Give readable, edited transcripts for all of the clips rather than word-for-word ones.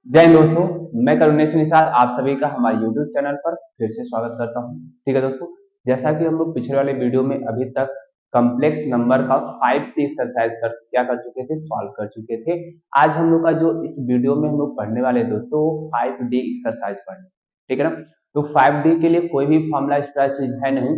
जय हिंद दोस्तों। मैं करुणेश निषाद आप सभी का हमारे YouTube चैनल पर फिर से स्वागत करता हूं। ठीक है दोस्तों, जैसा कि हम लोग पिछले वाले वीडियो में अभी तक कॉम्प्लेक्स नंबर का 5D एक्सरसाइज कर चुके थे, सॉल्व कर चुके थे। आज हम लोग का जो इस वीडियो में हम लोग पढ़ने वाले दोस्तों 5D एक्सरसाइज पढ़ने, ठीक है ना। तो 5D के लिए कोई भी फॉर्मूला एक्स्ट्रा चीज है नहीं।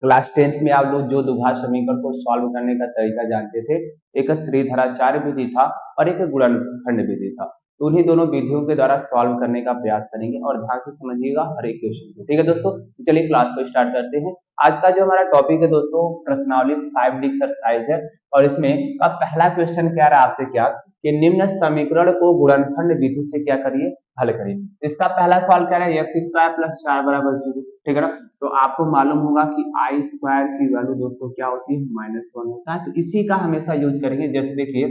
क्लास 10th में आप लोग जो द्विघात समीकरण को सॉल्व करने का तरीका जानते थे, एक श्रीधराचार्य विधि था और एक गुणनखंड विधि था। तो उन्हीं दोनों विधियों के द्वारा सॉल्व करने का प्रयास करेंगे और ध्यान से समझिएगा हर एक क्वेश्चन को। ठीक है दोस्तों, चलिए क्लास को स्टार्ट करते हैं। आज का जो हमारा टॉपिक है दोस्तों प्रश्नावली 5D एक्सरसाइज है और इसमें का पहला क्वेश्चन क्या रहा आपसे, क्या कि निम्न समीकरण को गुणनखंड विधि से क्या करिए, हल करिए। इसका पहला सवाल क्या है, एक्स स्क्वायर प्लस 4 बराबर 0। ठीक है ना। तो आपको मालूम होगा कि आई स्क्वायर की वैल्यू दोस्तों क्या होती है, -1 होता है। तो इसी का हमेशा यूज करेंगे। जैसे देखिए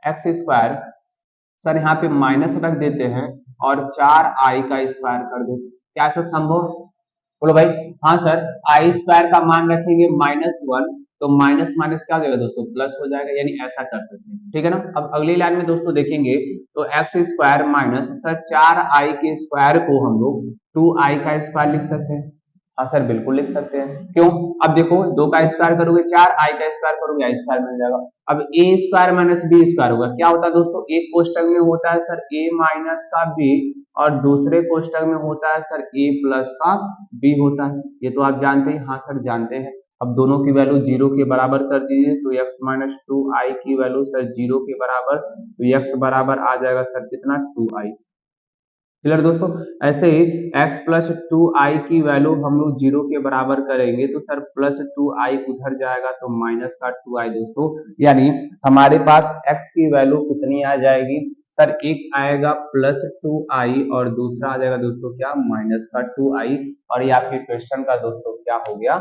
एक्स स्क्वायर, सर यहाँ पे माइनस रख देते हैं और 4i का स्क्वायर कर देते, क्या ऐसा संभव है? बोलो भाई। हाँ सर, आई स्क्वायर का मान रखेंगे -1 तो माइनस माइनस क्या हो जाएगा दोस्तों, प्लस हो जाएगा, यानी ऐसा कर सकते हैं। ठीक है ना। अब अगली लाइन में दोस्तों देखेंगे तो x square minus sir 4i के स्क्वायर को हम लोग 2i का स्क्वायर लिख सकते हैं। हाँ सर बिल्कुल लिख सकते हैं। क्यों? अब देखो 2 का स्क्वायर करोगे 4i का स्क्वायर करोगे आई स्क्वायर मिल जाएगा। अब ए स्क्वायर माइनस बी स्क्वायर होगा, क्या होता है दोस्तों, एक कोष्टक में होता है सर ए माइनस का बी और दूसरे कोष्टक में होता है सर ए प्लस का बी होता है। ये तो आप जानते हैं। हाँ सर जानते हैं। अब दोनों की वैल्यू 0 के बराबर कर दीजिए तो x माइनस 2i की वैल्यू सर 0 के बराबर, तो x बराबर आ जाएगा सर कितना, 2i। क्लियर दोस्तों। ऐसे ही x प्लस 2i की वैल्यू हम लोग 0 के बराबर करेंगे तो सर प्लस 2i उधर जाएगा तो माइनस का 2i दोस्तों, यानी हमारे पास x की वैल्यू कितनी आ जाएगी सर, एक आएगा प्लस 2i और दूसरा आ जाएगा दोस्तों क्या, माइनस का 2i। और ये आपके क्वेश्चन का दोस्तों क्या हो गया,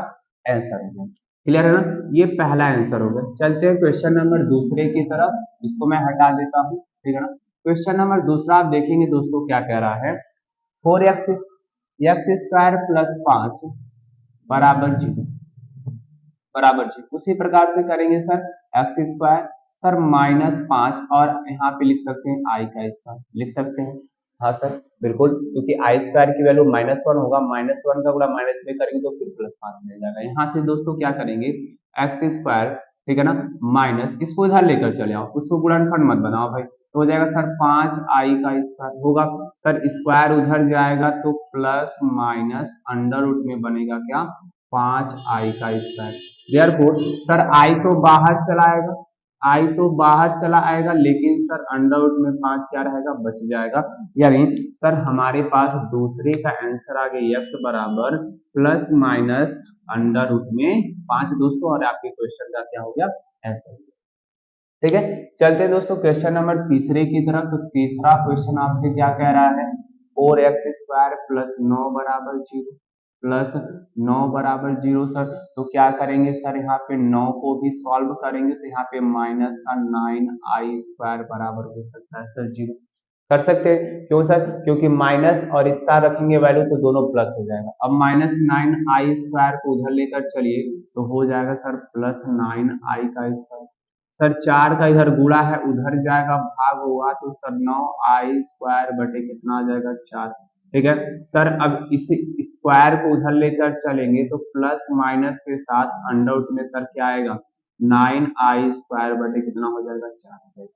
आंसर हो गया। क्लियर है ना। ये पहला आंसर हो गया। चलते हैं क्वेश्चन नंबर दूसरे की तरफ, इसको मैं हटा देता हूँ। ठीक है ना। क्वेश्चन नंबर दूसरा आप देखेंगे दोस्तों क्या कह रहा है, 4x स्क्वायर प्लस 5 बराबर 0 बराबर 0। उसी प्रकार से करेंगे सर एक्स स्क्वायर सर -5 और यहाँ पे लिख सकते हैं आई का स्क्वायर लिख सकते हैं। हाँ सर बिल्कुल, क्योंकि आई स्क्वायर की वैल्यू -1 होगा, -1 का गुणा माइनस में करेंगे तो फिर +5 मिल जाएगा। यहाँ से दोस्तों क्या करेंगे एक्स स्क्वायर, ठीक है ना, माइनस इसको इधर लेकर चले आओ, उसको गुणनखंड मत बनाओ भाई, तो हो जाएगा सर 5i का स्क्वायर होगा सर, स्क्वायर उधर जाएगा तो प्लस माइनस अंडर रूट में बनेगा क्या, 5i का स्क्वायर। देयरफॉर सर i तो बाहर चला आएगा, आई तो बाहर चला आएगा, लेकिन सर अंडर रूट में 5 क्या रहेगा, बच जाएगा। यानी सर हमारे पास दूसरे का आंसर आ गया x बराबर प्लस माइनस अंडर रूट में 5 दोस्तों, और आपके क्वेश्चन का क्या हो गया, आंसर। ठीक है। चलते दोस्तों क्वेश्चन नंबर तीसरे की तरफ। तो तीसरा क्वेश्चन आपसे क्या कह रहा है, 4x स्क्वायर प्लस 9 बराबर 0 प्लस 9 बराबर 0 सर। तो क्या करेंगे सर, यहाँ पे 9 को भी सॉल्व करेंगे तो यहाँ पे माइनस का 9i स्क्वायर बराबर हो सकता है सर 0। कर सकते हैं। क्यों सर, क्योंकि माइनस और इसका रखेंगे वैल्यू तो दोनों प्लस हो जाएगा। अब -9i स्क्वायर को उधर लेकर चलिए तो हो जाएगा सर प्लस 9i का स्क्वायर। सर 4 का इधर गुणा है उधर जाएगा, भाग हुआ तो सर 9i स्क्वायर बटे कितना आ जाएगा, 4। ठीक है सर। अब इस स्क्वायर को उधर लेकर चलेंगे तो प्लस माइनस के साथ अंडर रूट में सर क्या आएगा, 9i स्क्वायर बटे कितना हो जाएगा, 4।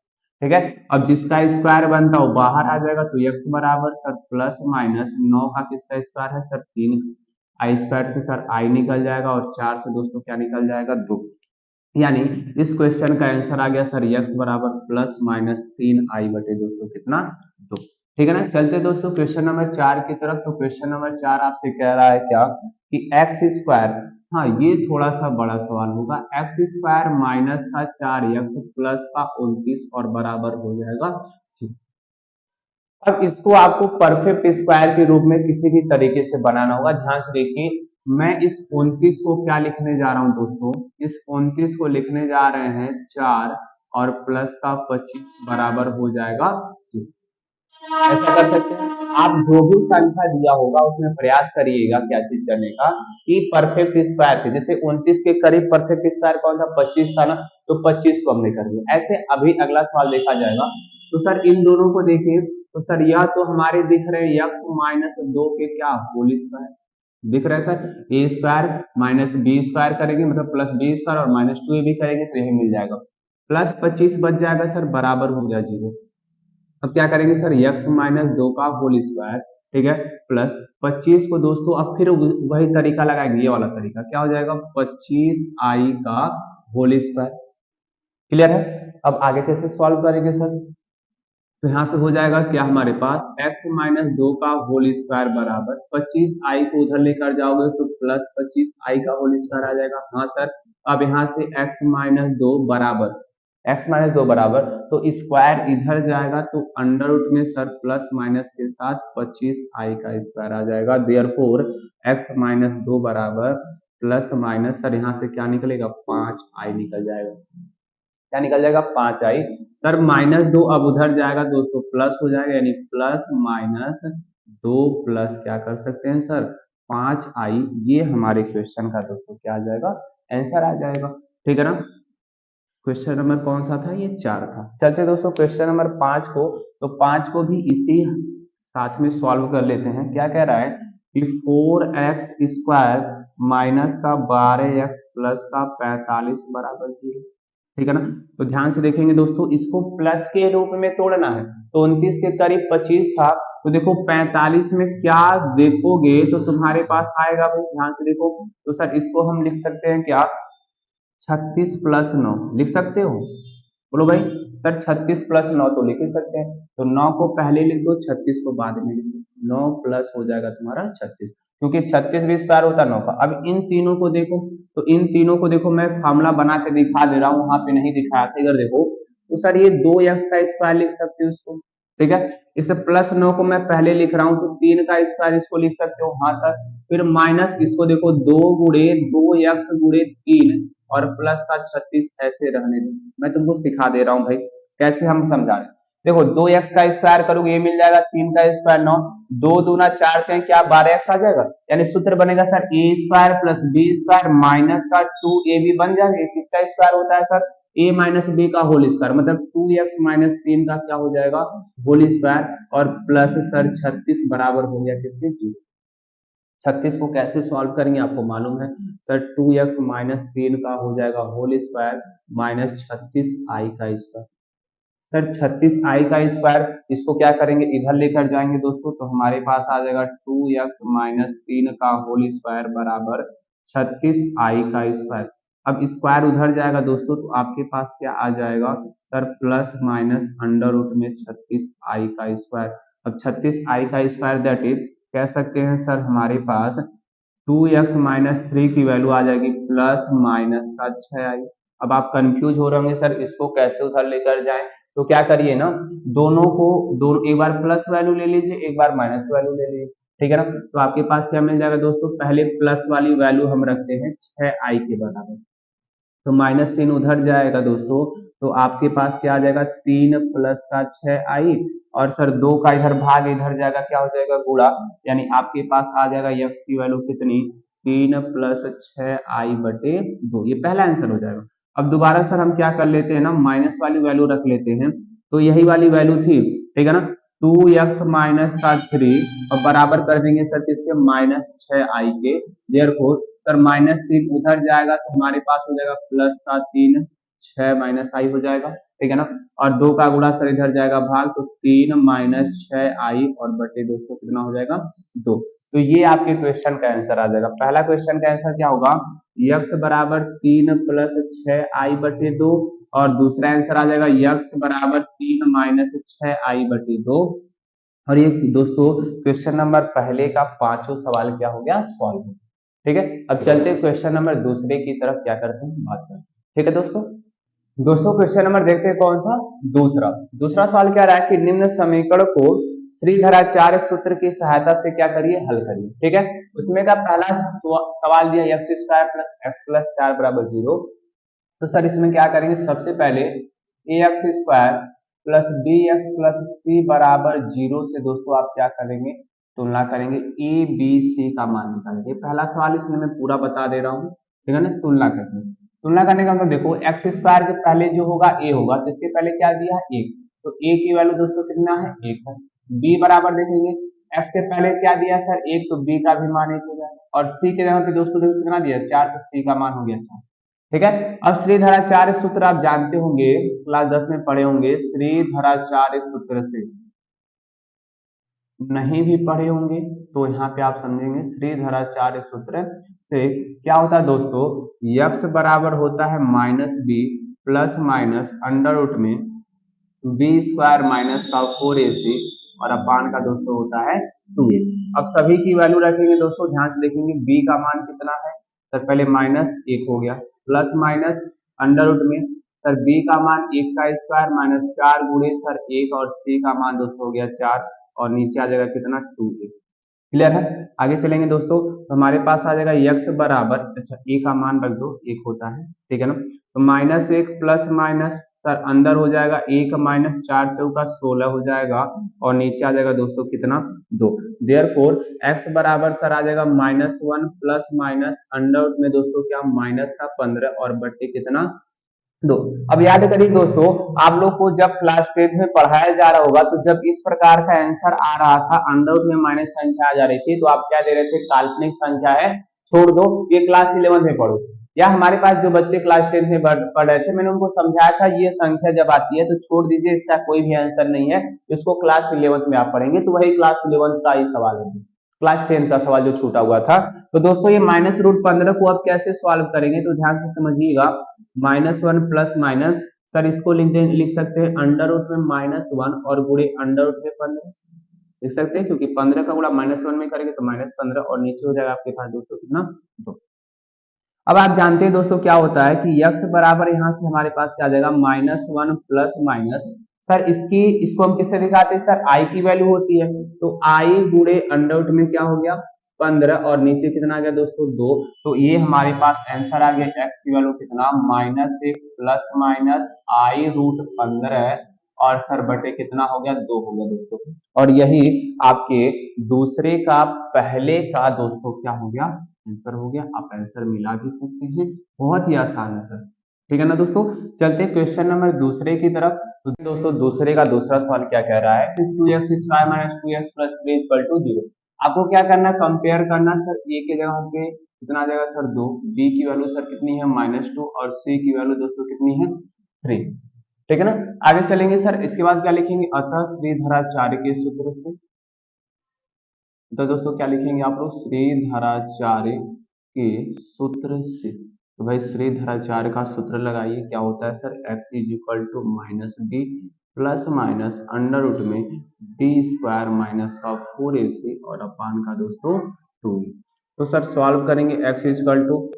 ठीक है। अब जिसका स्क्वायर बनता है वो बाहर आ जाएगा तो x बराबर सर प्लस माइनस 9 का किसका स्क्वायर है सर 3, आई स्क्वायर से सर i निकल जाएगा और 4 से दोस्तों क्या निकल जाएगा, 2। यानी इस क्वेश्चन का आंसर आ गया सर x बराबर प्लस माइनस 3i बटे दोस्तों कितना, 2। ठीक है ना। चलते दोस्तों क्वेश्चन नंबर 4 की तरफ। तो क्वेश्चन नंबर 4 आपसे कह रहा है क्या कि एक्स स्क्वायर, हाँ ये थोड़ा सा बड़ा सवाल होगा, एक्स स्क्वायर माइनस का 4x प्लस का 29 और बराबर हो जाएगा 0। अब इसको आपको परफेक्ट स्क्वायर के रूप में किसी भी तरीके से बनाना होगा। ध्यान से देखिए, मैं इस 29 को क्या लिखने जा रहा हूं दोस्तों, इस 29 को लिखने जा रहे हैं 4 और प्लस का 25 बराबर हो जाएगा 0। ऐसा कर सकते हैं। आप जो भी संख्या दिया होगा उसमें प्रयास करिएगा क्या चीज करने का, कि परफेक्ट स्क्वायर थे। जैसे 29 के करीब परफेक्ट स्क्वायर कौन था, 25 था ना, तो 25 को हमने कर दिया। ऐसे अभी अगला सवाल देखा जाएगा। तो सर इन दोनों को देखिए, तो सर यह तो हमारे दिख रहे हैं x माइनस 2 के क्या होल स्क्वायर दिख रहा है सर। ए स्क्वायर माइनस बी स्क्वायर करेंगे मतलब प्लस बी स्क्वायर और माइनस 2 भी करेंगे तो यही मिल जाएगा। प्लस 25 बच जाएगा सर बराबर हो गया 0। अब क्या करेंगे सर x माइनस 2 का होल स्क्वायर, ठीक है, प्लस 25 को दोस्तों अब फिर वही तरीका लगाएंगे, ये वाला तरीका क्या हो जाएगा 25i का होल स्क्वायर। क्लियर है। अब आगे कैसे सॉल्व करेंगे सर, तो यहाँ से हो जाएगा क्या हमारे पास x माइनस 2 का होल स्क्वायर बराबर 25i को उधर लेकर जाओगे तो प्लस 25i का होल स्क्वायर आ जाएगा। हाँ सर। अब यहाँ से x माइनस 2 बराबर तो स्क्वायर इधर जाएगा तो अंडर रूट में सर प्लस माइनस के साथ 25i का स्क्वायर आ जाएगा। देयरफॉर x माइनस 2 बराबर प्लस माइनस सर यहाँ से क्या निकलेगा 5i निकल जाएगा। क्या निकल जाएगा 5i। सर माइनस 2 अब उधर जाएगा दोस्तों प्लस हो जाएगा, यानी प्लस माइनस 2 प्लस क्या कर सकते हैं सर 5i। ये हमारे क्वेश्चन का दोस्तों क्या आ जाएगा आंसर आ जाएगा। ठीक है ना। क्वेश्चन नंबर कौन सा था, ये 4 था। चलते दोस्तों क्वेश्चन नंबर 5 को, तो 5 को भी इसी साथ में सॉल्व कर लेते हैं। क्या कह रहा है कि 4x स्क्वायर माइनस का 12x प्लस का 45 बराबर 0। ठीक है ना। तो ध्यान से देखेंगे दोस्तों, इसको प्लस के रूप में तोड़ना है तो 29 के करीब 25 था, तो देखो 45 में क्या देखोगे तो तुम्हारे पास आएगा भाई, ध्यान से देखो। तो सर इसको हम लिख सकते हैं क्या 36 प्लस 9 लिख सकते हो, बोलो भाई। सर 36 प्लस 9 तो लिख ही सकते हैं, तो 9 को पहले लिख दो 36 को बाद में लिख दो, 9 प्लस हो जाएगा तुम्हारा 36, क्योंकि 36 भी स्क्वायर होता है 9 का। अब इन तीनों को देखो, तो इन तीनों को देखो मैं फार्मूला बना के दिखा दे रहा हूँ, वहां पे नहीं दिखाया था, इधर देखो। तो सर ये 2x का स्क्वायर लिख सकते हो इसको, ठीक है। इसे प्लस 9 को मैं पहले लिख रहा हूँ तो 3 का स्क्वायर इसको लिख सकते हो, हाँ सर। फिर माइनस इसको देखो 2 गुणे 2x गुणे 3 और प्लस का 36 ऐसे रहने दो, मैं तुमको सिखा दे रहा हूँ भाई कैसे हम समझा रहे हैं। देखो 2x का स्क्वायर करोगे ये मिल जाएगा, 3 का स्क्वायर 9, 2 दूना 4 के क्या 12x आ जाएगा, यानी सूत्र बनेगा sir a square plus b square minus का 2ab बन जाएगा। किसका स्क्वायर होता है सर a माइनस b का होल स्क्वायर, मतलब 2x माइनस 3 का क्या हो जाएगा होल स्क्वायर, और प्लस सर 36 बराबर हो गया किसके 0। 36 को कैसे सॉल्व करेंगे आपको मालूम है सर, 2x माइनस 3 का हो जाएगा होल स्क्वायर माइनस 36i का स्क्वायर। सर 36i का स्क्वायर इसको क्या करेंगे इधर लेकर जाएंगे दोस्तों, तो हमारे पास आ जाएगा 2x माइनस 3 का होल स्क्वायर बराबर 36i का स्क्वायर। अब स्क्वायर उधर जाएगा दोस्तों तो आपके पास क्या आ जाएगा sir plus minus under root में 36i का स्क्वायर। अब 36i का स्क्वायर दैट इज कह सकते हैं सर हमारे पास 2x माइनस 3 की वैल्यू आ जाएगी प्लस माइनस का 6i। अब आप कंफ्यूज हो रहे होंगे सर इसको कैसे उधर लेकर जाएं, तो क्या करिए ना दोनों एक बार प्लस वैल्यू ले लीजिए एक बार माइनस वैल्यू ले लीजिए, ठीक है ना। तो आपके पास क्या मिल जाएगा दोस्तों, पहले प्लस वाली वैल्यू हम रखते हैं 6i के बराबर, तो माइनस 3 उधर जाएगा दोस्तों, तो आपके पास क्या आ जाएगा 3 प्लस का 6i, और सर 2 का इधर भाग इधर जाएगा क्या हो जाएगा गुणा, यानी आपके पास आ जाएगा x की वैल्यू कितनी 3 प्लस 6i बटे 2, ये पहला आंसर हो जाएगा। अब दोबारा सर हम क्या कर लेते हैं ना माइनस वाली वैल्यू रख लेते हैं, तो यही वाली वैल्यू थी, ठीक है ना। 2x माइनस का 3 और बराबर कर देंगे सर किसके माइनस 6i के, देयरफॉर सर माइनस 3 उधर जाएगा तो हमारे पास हो जाएगा प्लस का 3 6 माइनस आई हो जाएगा, ठीक है ना। और 2 का गुणा सर इधर जाएगा भाग, तो 3 माइनस 6i और बटे दोस्तों कितना हो जाएगा 2। तो ये आपके क्वेश्चन का आंसर आ जाएगा। पहला क्वेश्चन का आंसर क्या होगा x बराबर 3 प्लस 6i बटे 2, और दूसरा आंसर आ जाएगा x बराबर 3 माइनस 6i बटे 2। और ये दोस्तों क्वेश्चन नंबर पहले का पांचों सवाल क्या हो गया सॉल्व। ठीक है। अब चलते हैं क्वेश्चन नंबर दूसरे की तरफ क्या करते हैं बात करते हैं, ठीक है दोस्तों क्वेश्चन नंबर देखते हैं कौन सा दूसरा सवाल क्या रहा है कि निम्न समीकरण को श्रीधराचार्य सूत्र की सहायता से क्या करिए हल करिए, ठीक है। उसमें का पहला सवाल दिया x square plus x plus 4 बराबर 0, तो सर इसमें क्या करेंगे सबसे पहले A X square plus B X plus C बराबर 0 से दोस्तों आप क्या करेंगे तुलना करेंगे ए बी सी का मान निकालेंगे। पहला सवाल इसमें मैं पूरा बता दे रहा हूँ, ठीक है ना। तुलना करने का मतलब देखो एक्स स्क्वायर के पहले जो होगा ए होगा, तो इसके पहले क्या दिया है 1, तो ए की वैल्यू दोस्तों कितना है 1 है, बी बराबर देखेंगे एक्स के पहले क्या दिया सर एक, तो बी का भी मान 1 हो जाएगा और सी के जगह पे दोस्तों देखो कितना दिया 4, तो सी का मान हो गया 4। ठीक है। अब श्रीधराचार्य सूत्र आप जानते होंगे, क्लास 10 में पढ़े होंगे। श्रीधराचार्य सूत्र से नहीं भी पढ़े होंगे तो यहाँ पे आप समझेंगे श्रीधराचार्य सूत्र से क्या होता है दोस्तों, यक्स बराबर होता है minus B plus minus under root में बी स्क्वायर माइनस का 4ac और अपान का दोस्तों होता है 2a। अब सभी की वैल्यू रखेंगे दोस्तों, ध्यान से देखेंगे b का मान कितना है सर, पहले माइनस 1 हो गया प्लस माइनस अंडर रूट में सर b का मान 1 का स्क्वायर माइनस 4 गुणे सर 1 और c का मान दोस्तों हो गया 4 और नीचे आ जाएगा कितना 2a। क्लियर है। आगे चलेंगे दोस्तों, तो हमारे पास आ जाएगा यक्स बराबर, अच्छा ए का मान रख दो 1 होता है, ठीक है ना। तो माइनस 1 प्लस माइनस सर अंदर हो जाएगा 1 माइनस 4 चौका 16 हो जाएगा और नीचे आ जाएगा दोस्तों कितना 2। देयरफॉर एक्स बराबर सर आ जाएगा -1 प्लस माइनस अंडर में दोस्तों क्या माइनस का 15 और बट्टे कितना 2। अब याद करिए दोस्तों, आप लोग को जब क्लास 10 में पढ़ाया जा रहा होगा तो जब इस प्रकार का आंसर आ रहा था अंडर में माइनस संख्या आ जा रही थी तो आप क्या दे रहे थे, काल्पनिक संख्या है छोड़ दो, ये क्लास 11 में पढ़ो। या हमारे पास जो बच्चे क्लास 10 में पढ़ रहे थे मैंने उनको समझाया था ये संख्या जब आती है तो छोड़ दीजिए, इसका कोई भी आंसर नहीं है, इसको क्लास 11 में आप पढ़ेंगे। तो वही क्लास 11 का ही सवाल है, क्लास 10 का सवाल जो छूटा हुआ था। तो दोस्तों ये -√15 को अब कैसे सॉल्व करेंगे तो ध्यान से समझिएगा। -1 प्लस माइनस सर इसको लिख सकते हैं अंडर रूट में -1 और गुणे अंडर रूट में 15 लिख सकते हैं, क्योंकि 15 का गुणा -1 में करेंगे तो -15 और नीचे हो जाएगा आपके पास दोस्तों कितना 2। अब आप जानते हैं दोस्तों क्या होता है कि यक्स बराबर यहाँ से हमारे पास क्या आ जाएगा -1 प्लस माइनस सर इसको हम किससे दिखाते हैं सर, आई की वैल्यू होती है तो आई गुणे अंडर रूट में क्या हो गया 15 और नीचे कितना आ गया दोस्तों 2। तो ये हमारे पास आंसर आ गया एक्स की वैल्यू कितना -1 प्लस माइनस आई रूट 15 और सर बटे कितना हो गया 2 हो गया दोस्तों। और यही आपके दूसरे का पहले का दोस्तों क्या हो गया आंसर हो गया। आप आंसर मिला भी सकते हैं, बहुत ही आसान है सर, ठीक है ना दोस्तों। चलते हैं क्वेश्चन नंबर दूसरे की तरफ। तो दोस्तों दूसरे का दूसरा सवाल क्या कह रहा है, 2x² - 2x + 3 = 0। आपको क्या करना है, कंपेयर करना सर, ए के जगह पे कितना आ जाएगा सर 2, बी की वैल्यू सर कितनी है -2 और सी की वैल्यू दोस्तों कितनी है 3, ठीक है ना। आगे चलेंगे सर, इसके बाद क्या लिखेंगे, अतः श्रीधराचार्य के सूत्र से, तो दोस्तों क्या लिखेंगे आप लोग, श्रीधराचार्य के सूत्र से। तो भाई श्रीधराचार्य का सूत्र लगाइए, क्या होता है sir, x = -b plus minus under root में b स्क्वायर माइनस का 4ac और अपान का दोस्तों 2। तो सर सॉल्व करेंगे x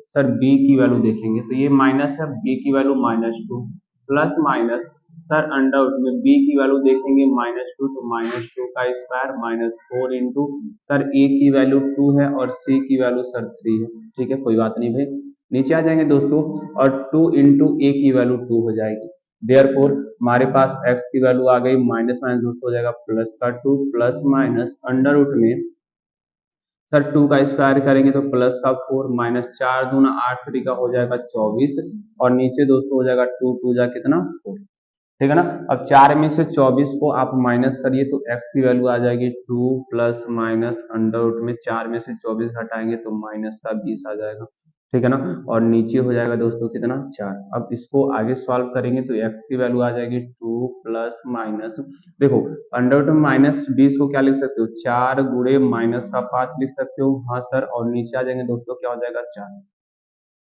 सर b की वैल्यू देखेंगे तो ये माइनस है, b की value -2 plus minus sir under root में b की वैल्यू देखेंगे -2 तो -2 का स्क्वायर -4 इंटू सर a की वैल्यू 2 है और c की वैल्यू सर 3 है, ठीक है कोई बात नहीं भाई, नीचे आ जाएंगे दोस्तों और 2 इंटू a की वैल्यू 2 हो जाएगी। देयरफॉर हमारे पास x की वैल्यू आ गई माइनस माइनस दोस्तों हो जाएगा प्लस का 2 प्लस माइनस अंडर रूट में सर 2 का स्क्वायर करेंगे तो प्लस का 4 माइनस 4 दूना 8 3 का हो जाएगा 24 और नीचे दोस्तों हो जाएगा 2 2 जा कितना 4, ठीक है ना। अब 4 में से 24 को आप माइनस करिए तो x की वैल्यू आ जाएगी 2 प्लस माइनस अंडर रूट में 4 में से 24 घटाएंगे तो माइनस का 20 आ जाएगा, ठीक है ना। और नीचे हो जाएगा दोस्तों कितना 4। अब इसको आगे सॉल्व करेंगे तो x की वैल्यू आ जाएगी 2 प्लस माइनस, देखो अंडर रूट में -20 को क्या लिख सकते हो 4 गुणे माइनस का 5 लिख सकते हो, हाँ सर, और नीचे आ जाएंगे दोस्तों क्या हो जाएगा 4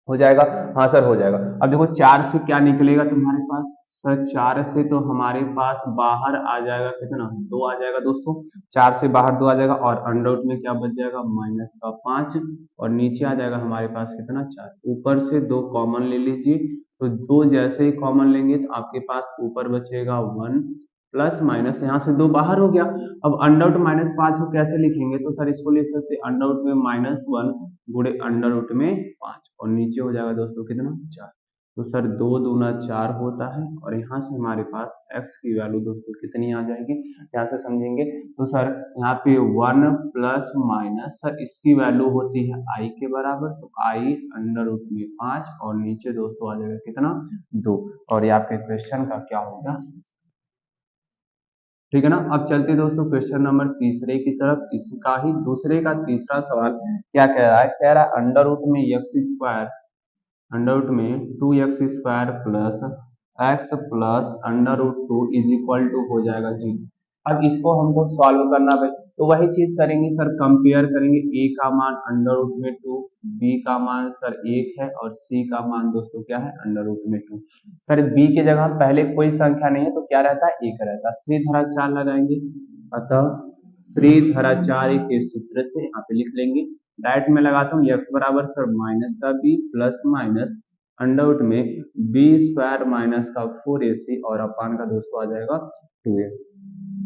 हो जाएगा, हाँ सर हो जाएगा। अब देखो 4 से क्या निकलेगा तुम्हारे पास सर, 4 से तो हमारे पास बाहर आ जाएगा कितना 2 आ जाएगा दोस्तों, 4 से बाहर 2 आ जाएगा और अंडर रूट में क्या बच जाएगा माइनस का 5 और नीचे आ जाएगा हमारे पास कितना 4, ऊपर से 2 कॉमन ले लीजिए तो 2 जैसे ही कॉमन लेंगे तो आपके पास ऊपर बचेगा 1 प्लस माइनस यहाँ से 2 बाहर हो गया। अब अंडर रूट -5 को कैसे लिखेंगे तो सर इसको लिख सकते हैं अंडर रूट में -1 गुणे अंडर रूट में 5 और नीचे हो जाएगा दोस्तों कितना 4। तो सर 2 दूना 4 होता है और यहाँ से हमारे पास x की वैल्यू दोस्तों कितनी आ जाएगी, यहाँ से समझेंगे तो सर यहाँ पे 1 प्लस माइनस सर इसकी वैल्यू होती है i के बराबर तो i अंडर रूट में 5 और नीचे दोस्तों आ जाएगा कितना 2 और ये आपके क्वेश्चन का क्या होगा ठीक है ना। अब चलते हैं दोस्तों क्वेश्चन नंबर तीसरे की तरफ। इसका ही दूसरे का तीसरा सवाल क्या कह रहा है, कह रहा है अंडर रूट में एक्स स्क्वायर, अंडर रूट में 2x² प्लस x plus under root 2 is equal to हो जाएगा 0। अब इसको हमको सॉल्व करना भाई, तो वही चीज करेंगे सर, कंपेयर करेंगे। a का मान अंडर रूट में 2, b का मान सर 1 है और c का मान दोस्तों क्या है, अंडर रूट में 2। सर b के जगह पहले कोई संख्या नहीं है तो क्या रहता है, 1 रहता है। श्री धारा 4 लगाएंगे, अतः श्री धारा 4 के सूत्र से यहाँ पे लिख लेंगे। डायरेक्ट में लगाता हूँ, एक्स बराबर सर माइनस का B plus minus under root में बी स्क्वायर माइनस का 4ac और अपान का दोस्तों आ जाएगा 2a।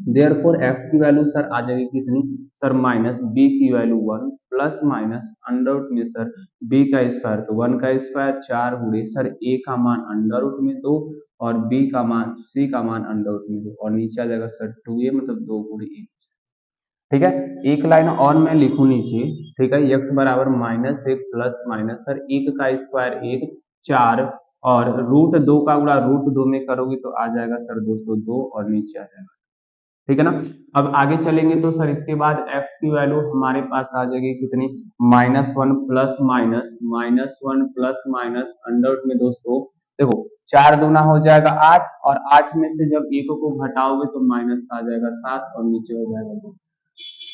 देयरफॉर एक्स की वैल्यू सर आ जाएगी कितनी, सर माइनस बी की value 1 plus minus under root में सर बी का स्क्वायर, तो 1 का स्क्वायर 4 गुणे सर ए का मान अंडर रूट में 2 और बी का मान सी का मान अंडर रूट में 2 और नीचे आ जाएगा सर 2a मतलब 2 गुणे 1। ठीक है, एक लाइन और मैं लिखूं नीचे। ठीक है, x बराबर माइनस 1 प्लस माइनस सर 1 का स्क्वायर 1 4 और रूट 2 का गुणा रूट 2 में करोगे तो आ जाएगा सर दोस्तों 2 और नीचे आ जाएगा। ठीक है ना। अब आगे चलेंगे तो सर इसके बाद x की वैल्यू हमारे पास आ जाएगी कितनी, -1 plus -1 plus minus under root में दोस्तों देखो 4 दूना हो जाएगा 8 और 8 में से जब 1 को घटाओगे तो माइनस आ जाएगा 7 और नीचे हो जाएगा 2।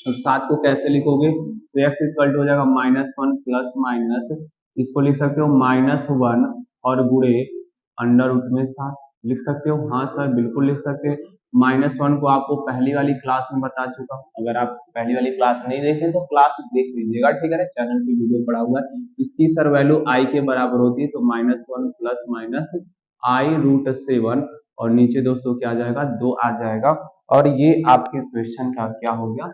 तो 7 को कैसे लिखोगे, तो x इक्वल टू हो जाएगा -1 प्लस माइनस, इसको लिख सकते हो -1 और गुणे अंडर रूट में 7 लिख सकते हो। हाँ सर बिल्कुल लिख सकते हैं। -1 को आपको पहली वाली क्लास में बता चुका हूँ, अगर आप पहली वाली क्लास नहीं देखें तो क्लास देख लीजिएगा। ठीक है ना, चैनल पे वीडियो पड़ा हुआ है। इसकी सर वैल्यू i के बराबर होती है, तो -1 प्लस माइनस i√7 और नीचे दोस्तों क्या आ जाएगा, 2 आ जाएगा। और ये आपके क्वेश्चन का क्या हो गया,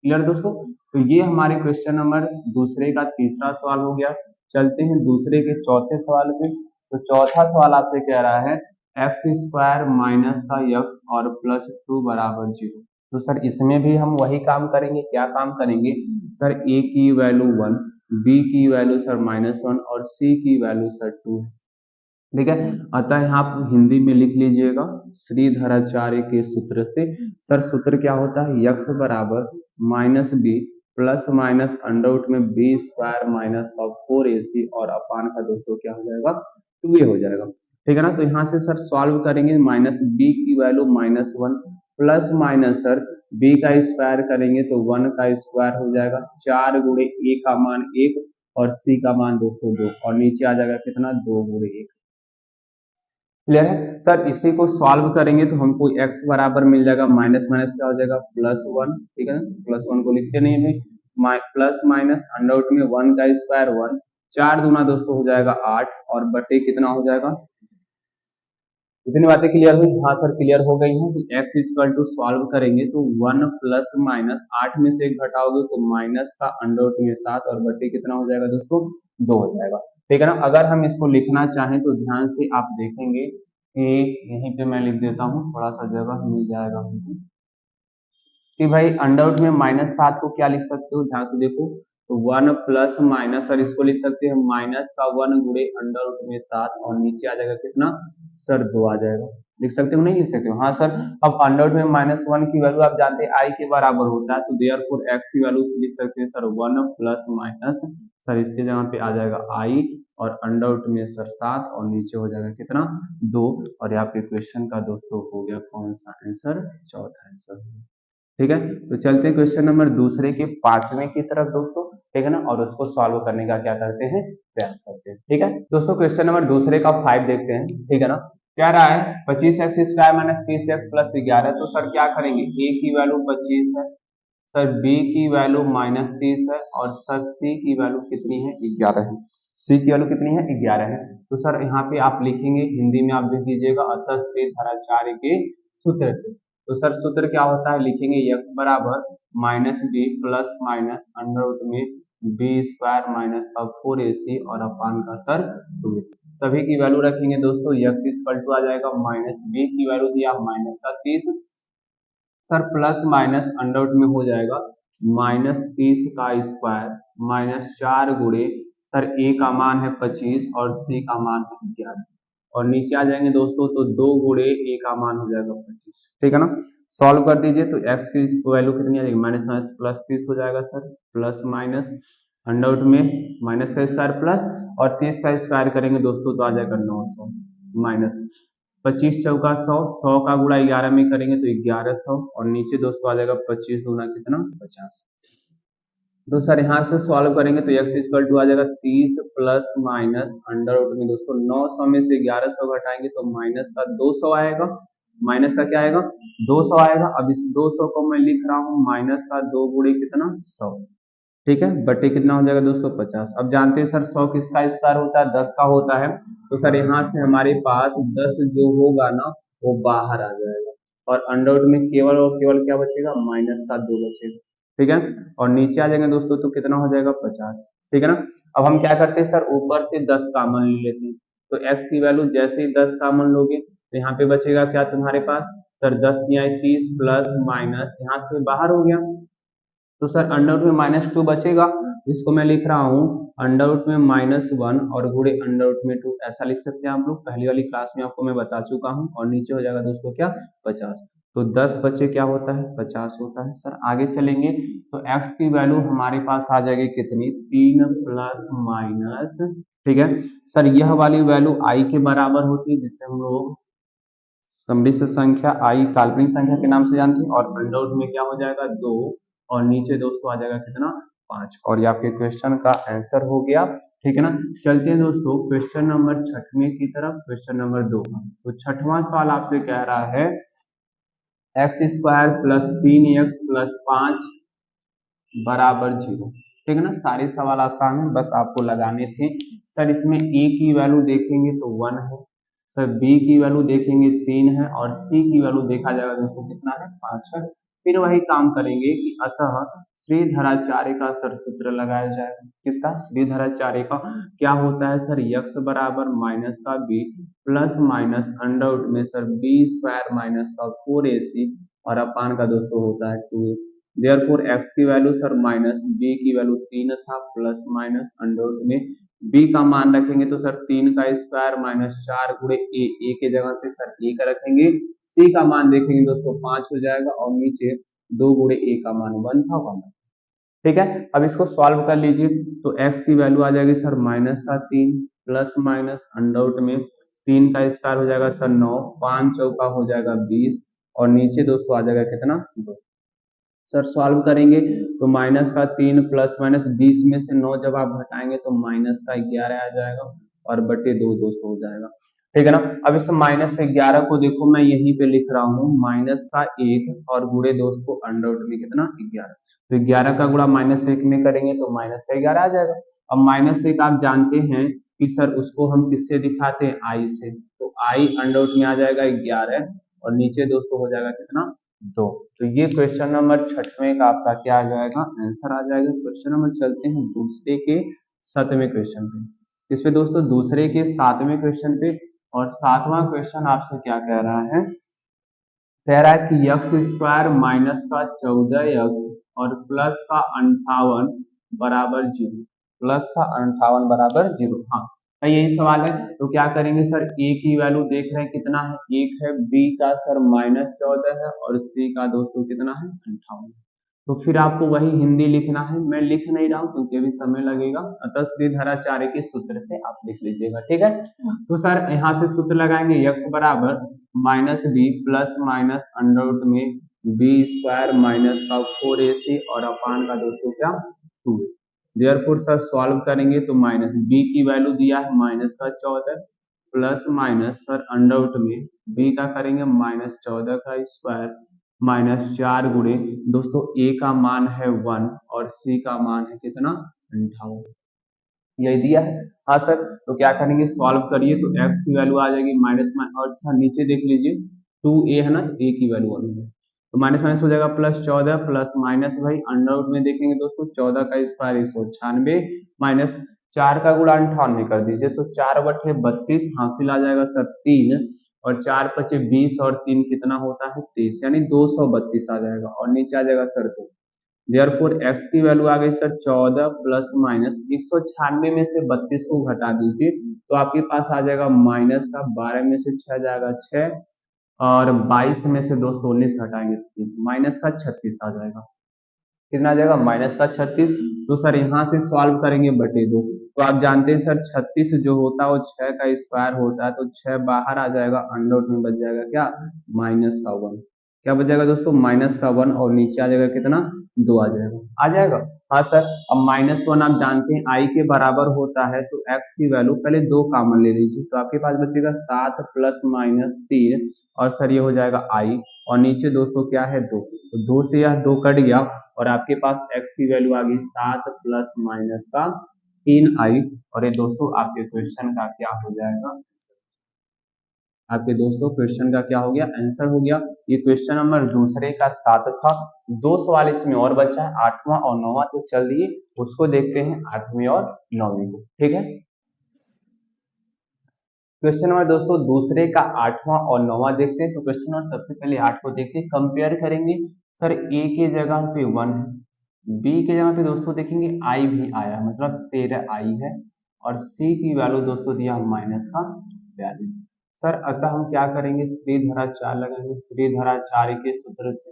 क्लियर दोस्तों। तो ये हमारे क्वेश्चन नंबर दूसरे का तीसरा सवाल हो गया। चलते हैं दूसरे के चौथे सवाल पे। तो चौथा सवाल आपसे कह रहा है एक्स स्क्वायर माइनस का एक्स और +2 बराबर 0। तो सर इसमें भी हम वही काम करेंगे। क्या काम करेंगे सर, a की वैल्यू 1, b की वैल्यू सर -1 और c की वैल्यू सर 2 है। ठीक है, अतः यहाँ आप हिंदी में लिख लीजिएगा श्रीधराचार्य के सूत्र से। सर सूत्र क्या होता है, यक्स बराबर -b plus minus under root में बी स्क्वायर माइनस का 4ac और अपान का दोस्तों क्या हो जाएगा, 2a हो जाएगा। ठीक है ना, तो यहाँ से सर सॉल्व करेंगे, -b की value -1 plus minus sir b का स्क्वायर करेंगे तो 1 का स्क्वायर हो जाएगा, 4 गुणे a का मान 1 और c का मान दोस्तों 2 और नीचे आ जाएगा कितना, 2 गुणे 1। क्लियर है सर। इसी को सॉल्व करेंगे तो हमको x बराबर मिल जाएगा, माइनस माइनस क्या हो जाएगा +1। ठीक है ना, +1 को लिखते नहीं है भाई, प्लस माइनस अंडर रूट में 1 का स्क्वायर 1, 4 दूना दोस्तों हो जाएगा 8 और बटे कितना हो जाएगा। इतनी बातें क्लियर हुई, हाँ सर क्लियर हो गई हैं। तो x इक्वल टू सॉल्व करेंगे तो 1 प्लस माइनस 8 में से 1 घटाओगे तो माइनस का अंडर रूट में 7 और बटे कितना हो जाएगा दोस्तों, 2 हो जाएगा। ठीक है ना, अगर हम इसको लिखना चाहें तो ध्यान से आप देखेंगे कि यहीं पे मैं लिख देता हूँ, थोड़ा सा जगह मिल जाएगा हमको कि भाई अंडर रूट में -7 को क्या लिख सकते हो, ध्यान से देखो, तो 1 प्लस माइनस और इसको लिख सकते हैं माइनस का 1 गुणे अंडर रूट में 7 और नीचे आ जाएगा कितना सर 2 आ जाएगा। लिख सकते हो नहीं लिख सकते हो, हाँ सर। अब अंडर रूट में -1 की वैल्यू आप जानते हैं i के बराबर होता है, तो देयरफॉर x की वैल्यू लिख सकते हैं सर 1 प्लस माइनस सर इसके जगह पे आ जाएगा i और अंडर रूट में सर 7 और नीचे हो जाएगा कितना 2 और यहाँ पे क्वेश्चन का दोस्तों हो गया कौन सा आंसर, चौथा आंसर। ठीक है, तो चलते हैं क्वेश्चन नंबर दूसरे के पांचवें की तरफ दोस्तों। ठीक है ना, और उसको सॉल्व करने का क्या करते हैं, प्रयास करते हैं। ठीक है दोस्तों, क्वेश्चन नंबर दूसरे का 5 देखते हैं। ठीक है ना, क्या रहा है 25x square minus 30x plus 11। तो सर क्या करेंगे, a की वैल्यू 25 है सर, b की वैल्यू -30 है और सर c की वैल्यू कितनी है, 11 है। c की वैल्यू कितनी है, 11 है। तो सर यहाँ पे आप लिखेंगे, हिंदी में आप लिख दीजिएगा अतः श्रीधराचार्य के सूत्र से। तो सर सूत्र क्या होता है, लिखेंगे x बराबर -b plus minus under root में b स्क्वायर माइनस का 4ac और अपान का सर 2। सभी की वैल्यू रखेंगे दोस्तों, x इक्वल टू आ जाएगा -b की वैल्यू दिया -30 sir plus minus under root में हो जाएगा -30 का स्क्वायर -4 गुणे सर a का मान है 25 और c का मान है 11 और नीचे आ जाएंगे दोस्तों तो 2 गुणे a का मान हो जाएगा 25। ठीक है ना, सॉल्व कर दीजिए तो एक्स की वैल्यू कितनी आ जाएगी, माइनस माइनस प्लस 30 हो जाएगा sir, plus minus under root में माइनस का स्क्वायर प्लस, और 30 का स्क्वायर करेंगे दोस्तों तो आ जाएगा 900 माइनस 25 चौका 100, 100 का गुणा 11 में करेंगे तो 1100, और नीचे दोस्तों आ जाएगा 25 गुना कितना 50। तो सर यहाँ से सॉल्व करेंगे तो x इक्वल टू आ जाएगा 30 प्लस माइनस अंडर रूट में दोस्तों 900 में से 1100 घटाएंगे तो माइनस का 200 आएगा, माइनस का क्या आएगा 200 आएगा। अब इस 200 को मैं लिख रहा हूँ माइनस का 2 गुणे कितना 100, ठीक है, बटे कितना हो जाएगा दोस्तों 50। अब जानते हैं सर 100 किसका स्क्वायर होता है, 10 का होता है, तो सर यहाँ से हमारे पास 10 जो होगा ना वो बाहर आ जाएगा, और अंडर रूट में केवल और केवल क्या बचेगा, माइनस का 2 बचेगा, ठीक है, और नीचे आ जाएंगे दोस्तों तो कितना हो जाएगा 50, ठीक है ना। अब हम क्या करते हैं सर, ऊपर से 10 कॉमन ले लेते हैं, तो x की वैल्यू जैसे ही 10 कॉमन लोगे तो यहाँ पे बचेगा क्या तुम्हारे पास सर, 10 या 30 प्लस माइनस यहाँ से बाहर हो गया, तो सर अंडर रूट में माइनस 2 बचेगा, इसको मैं लिख रहा हूँ अंडर रूट में माइनस 1 और गुणे अंडर रूट में 2, ऐसा लिख सकते हैं आप लोग, पहली वाली क्लास में आपको मैं बता चुका हूँ, और नीचे हो जाएगा दोस्तों क्या 50, तो 10 बचे क्या होता है 50 होता है। सर आगे चलेंगे तो x की वैल्यू हमारे पास आ जाएगी कितनी 3 प्लस माइनस, ठीक है सर, यह वाली वैल्यू i के बराबर होती है जिसे हम लोग समृद्ध संख्या i काल्पनिक संख्या के नाम से जानते हैं, और अंडर रूट में क्या हो जाएगा 2, और नीचे दोस्तों आ जाएगा कितना 5, और ये आपके क्वेश्चन का आंसर हो गया, ठीक है ना। चलते हैं दोस्तों क्वेश्चन नंबर 6वें की तरफ, क्वेश्चन नंबर 2 तो 6वां सवाल आपसे कह रहा है x square plus 3x plus 5 बराबर 0, ठीक है ना। सारे सवाल आसान है, बस आपको लगाने थे। सर इसमें a की वैल्यू देखेंगे तो 1 है, सर b की वैल्यू देखेंगे 3 है, और c की वैल्यू देखा जाएगा दोस्तों कितना है 5 है। फिर वही काम करेंगे कि अतः श्रीधराचार्य का सर सूत्र लगाया जाएगा, किसका श्रीधराचार्य का, क्या होता है सर x बराबर माइनस का b plus minus under root में सर b स्क्वायर माइनस का 4ac, और अपान का दोस्तों होता है 2a। देयरफॉर x की वैल्यू सर माइनस, b की वैल्यू 3 था, प्लस माइनस अंडर रूट में b का मान रखेंगे तो सर 3 का स्क्वायर माइनस 4 गुणे a के जगह पे सर a का रखेंगे, c का मान देखेंगे दोस्तों 5 हो जाएगा, और नीचे 2 गुणे a का मान 1 था 1, ठीक है। अब इसको सॉल्व कर लीजिए तो x की वैल्यू आ जाएगी सर माइनस का 3 प्लस माइनस अंडर रूट में 3 का स्क्वायर हो जाएगा सर 9, 5 चौका हो जाएगा 20, और नीचे दोस्तों आ जाएगा कितना 2। सर सॉल्व करेंगे तो माइनस का 3 प्लस माइनस 20 में से 9 जब आप घटाएंगे तो माइनस का 11 आ जाएगा, और बटे 2 दोस्तों हो जाएगा, ठीक है ना। अब इस माइनस 11 को देखो मैं यहीं पे लिख रहा हूँ माइनस का 1 और गुणे दोस्तों अंडर रूट में कितना 11, तो 11 का गुणा माइनस 1 में करेंगे तो माइनस का 11 आ जाएगा। अब माइनस 1 आप जानते हैं कि सर उसको हम किससे दिखाते हैं आई से, तो आई अंडर रूट में आ जाएगा 11, और नीचे दोस्तों हो जाएगा कितना 2। तो ये क्वेश्चन नंबर 6वें का आपका क्या आ जाएगा आंसर आ जाएगा। क्वेश्चन नंबर चलते हैं दूसरे के 7वें क्वेश्चन पे, इस पे दोस्तों दूसरे के 7वें क्वेश्चन पे, और 7वां क्वेश्चन आपसे क्या कह रहा है, कह रहा है कि एक्स स्क्वायर माइनस का 14x और प्लस का 58 बराबर 0, प्लस का 58 बराबर 0, हाँ तो यही सवाल है। तो क्या करेंगे सर, a की वैल्यू देख रहे हैं कितना है 1 है, b का सर माइनस 14 है, और c का दोस्तों कितना है 58, तो फिर आपको वही हिंदी लिखना है, मैं लिख नहीं रहा हूँ क्योंकि अभी समय लगेगा, अतः श्रीधराचार्य के सूत्र से आप लिख लीजिएगा, ठीक है। तो सर यहाँ से सूत्र लगाएंगे x बराबर minus B plus minus under root में बी स्क्वायर माइनस का 4ac, और अपान का दोस्तों क्या 2a। देयरफॉर सर सॉल्व करेंगे तो माइनस b की वैल्यू दिया है माइनस का 14 plus minus sir under root में b का करेंगे माइनस 14 का स्क्वायर माइनस 4 गुणे दोस्तों a का मान है 1 और c का मान है कितना 58, यही दिया है। हाँ सर, तो क्या करेंगे सॉल्व करिए तो x की वैल्यू आ जाएगी माइनस में, और अच्छा नीचे देख लीजिए 2a है ना, a की वैल्यू 1 है, तो माइनस माइनस हो जाएगा प्लस 14 प्लस माइनस भाई अंडर रूट में देखेंगे दोस्तों 14 का स्क्वायर 196 माइनस 4 का गुणा 58 में कर दीजिए तो 4 बटे 32 हासिल आ जाएगा सर 3, और 4 पचे 20 और 3 कितना होता है 30, यानी 232 आ जाएगा, और नीचे आ जाएगा सर 2। देयरफॉर x की वैल्यू आ गई सर 14 प्लस माइनस 196 में से 32 को घटा दीजिए तो आपके पास आ जाएगा माइनस का 12 में से 6 जाएगा 6, और 22 में से दोस्तों 19 घटाएंगे तो माइनस का 36 आ जाएगा। कितना आ जाएगा? माइनस का 36। तो सर यहाँ से सॉल्व करेंगे बटे 2, तो आप जानते हैं सर 36 जो होता है वो 6 का स्क्वायर होता है, तो 6 बाहर आ जाएगा, अंडर रूट में बच जाएगा क्या? माइनस का 1। क्या बच जाएगा दोस्तों? माइनस का 1, और नीचे आ जाएगा कितना? 2 आ जाएगा। आ जाएगा? हाँ सर। अब -1 आप जानते हैं आई के बराबर होता है, तो एक्स की वैल्यू पहले 2 कॉमन ले लीजिए, तो आपके पास बचेगा 7 प्लस माइनस 3, और सर ये हो जाएगा आई, और नीचे दोस्तों क्या है? 2, तो 2 से यह 2 कट गया, और आपके पास x की वैल्यू आ गई 7 प्लस माइनस का 3i, और ये दोस्तों आपके क्वेश्चन का क्या हो जाएगा? आपके दोस्तों क्वेश्चन का क्या हो गया? आंसर हो गया। ये क्वेश्चन नंबर दूसरे का 7 था। 2 सवाल इसमें और बचा है, 8वां और 9वां, तो चलिए उसको देखते हैं, 8वीं और 9वीं को। ठीक है, क्वेश्चन नंबर दोस्तों दूसरे का 8वां और 9वां देखते हैं। तो क्वेश्चन नंबर सबसे पहले 8 को देखते हैं, कंपेयर करेंगे। सर ए के जगह पे 1 है, बी के जगह पे दोस्तों देखेंगे आई भी आया, मतलब 13 आई है, और सी की वैल्यू दोस्तों दिया माइनस का 42। सर अतः हम क्या करेंगे? श्रीधरा 4 लगाएंगे। श्रीधरा 4 के सूत्र से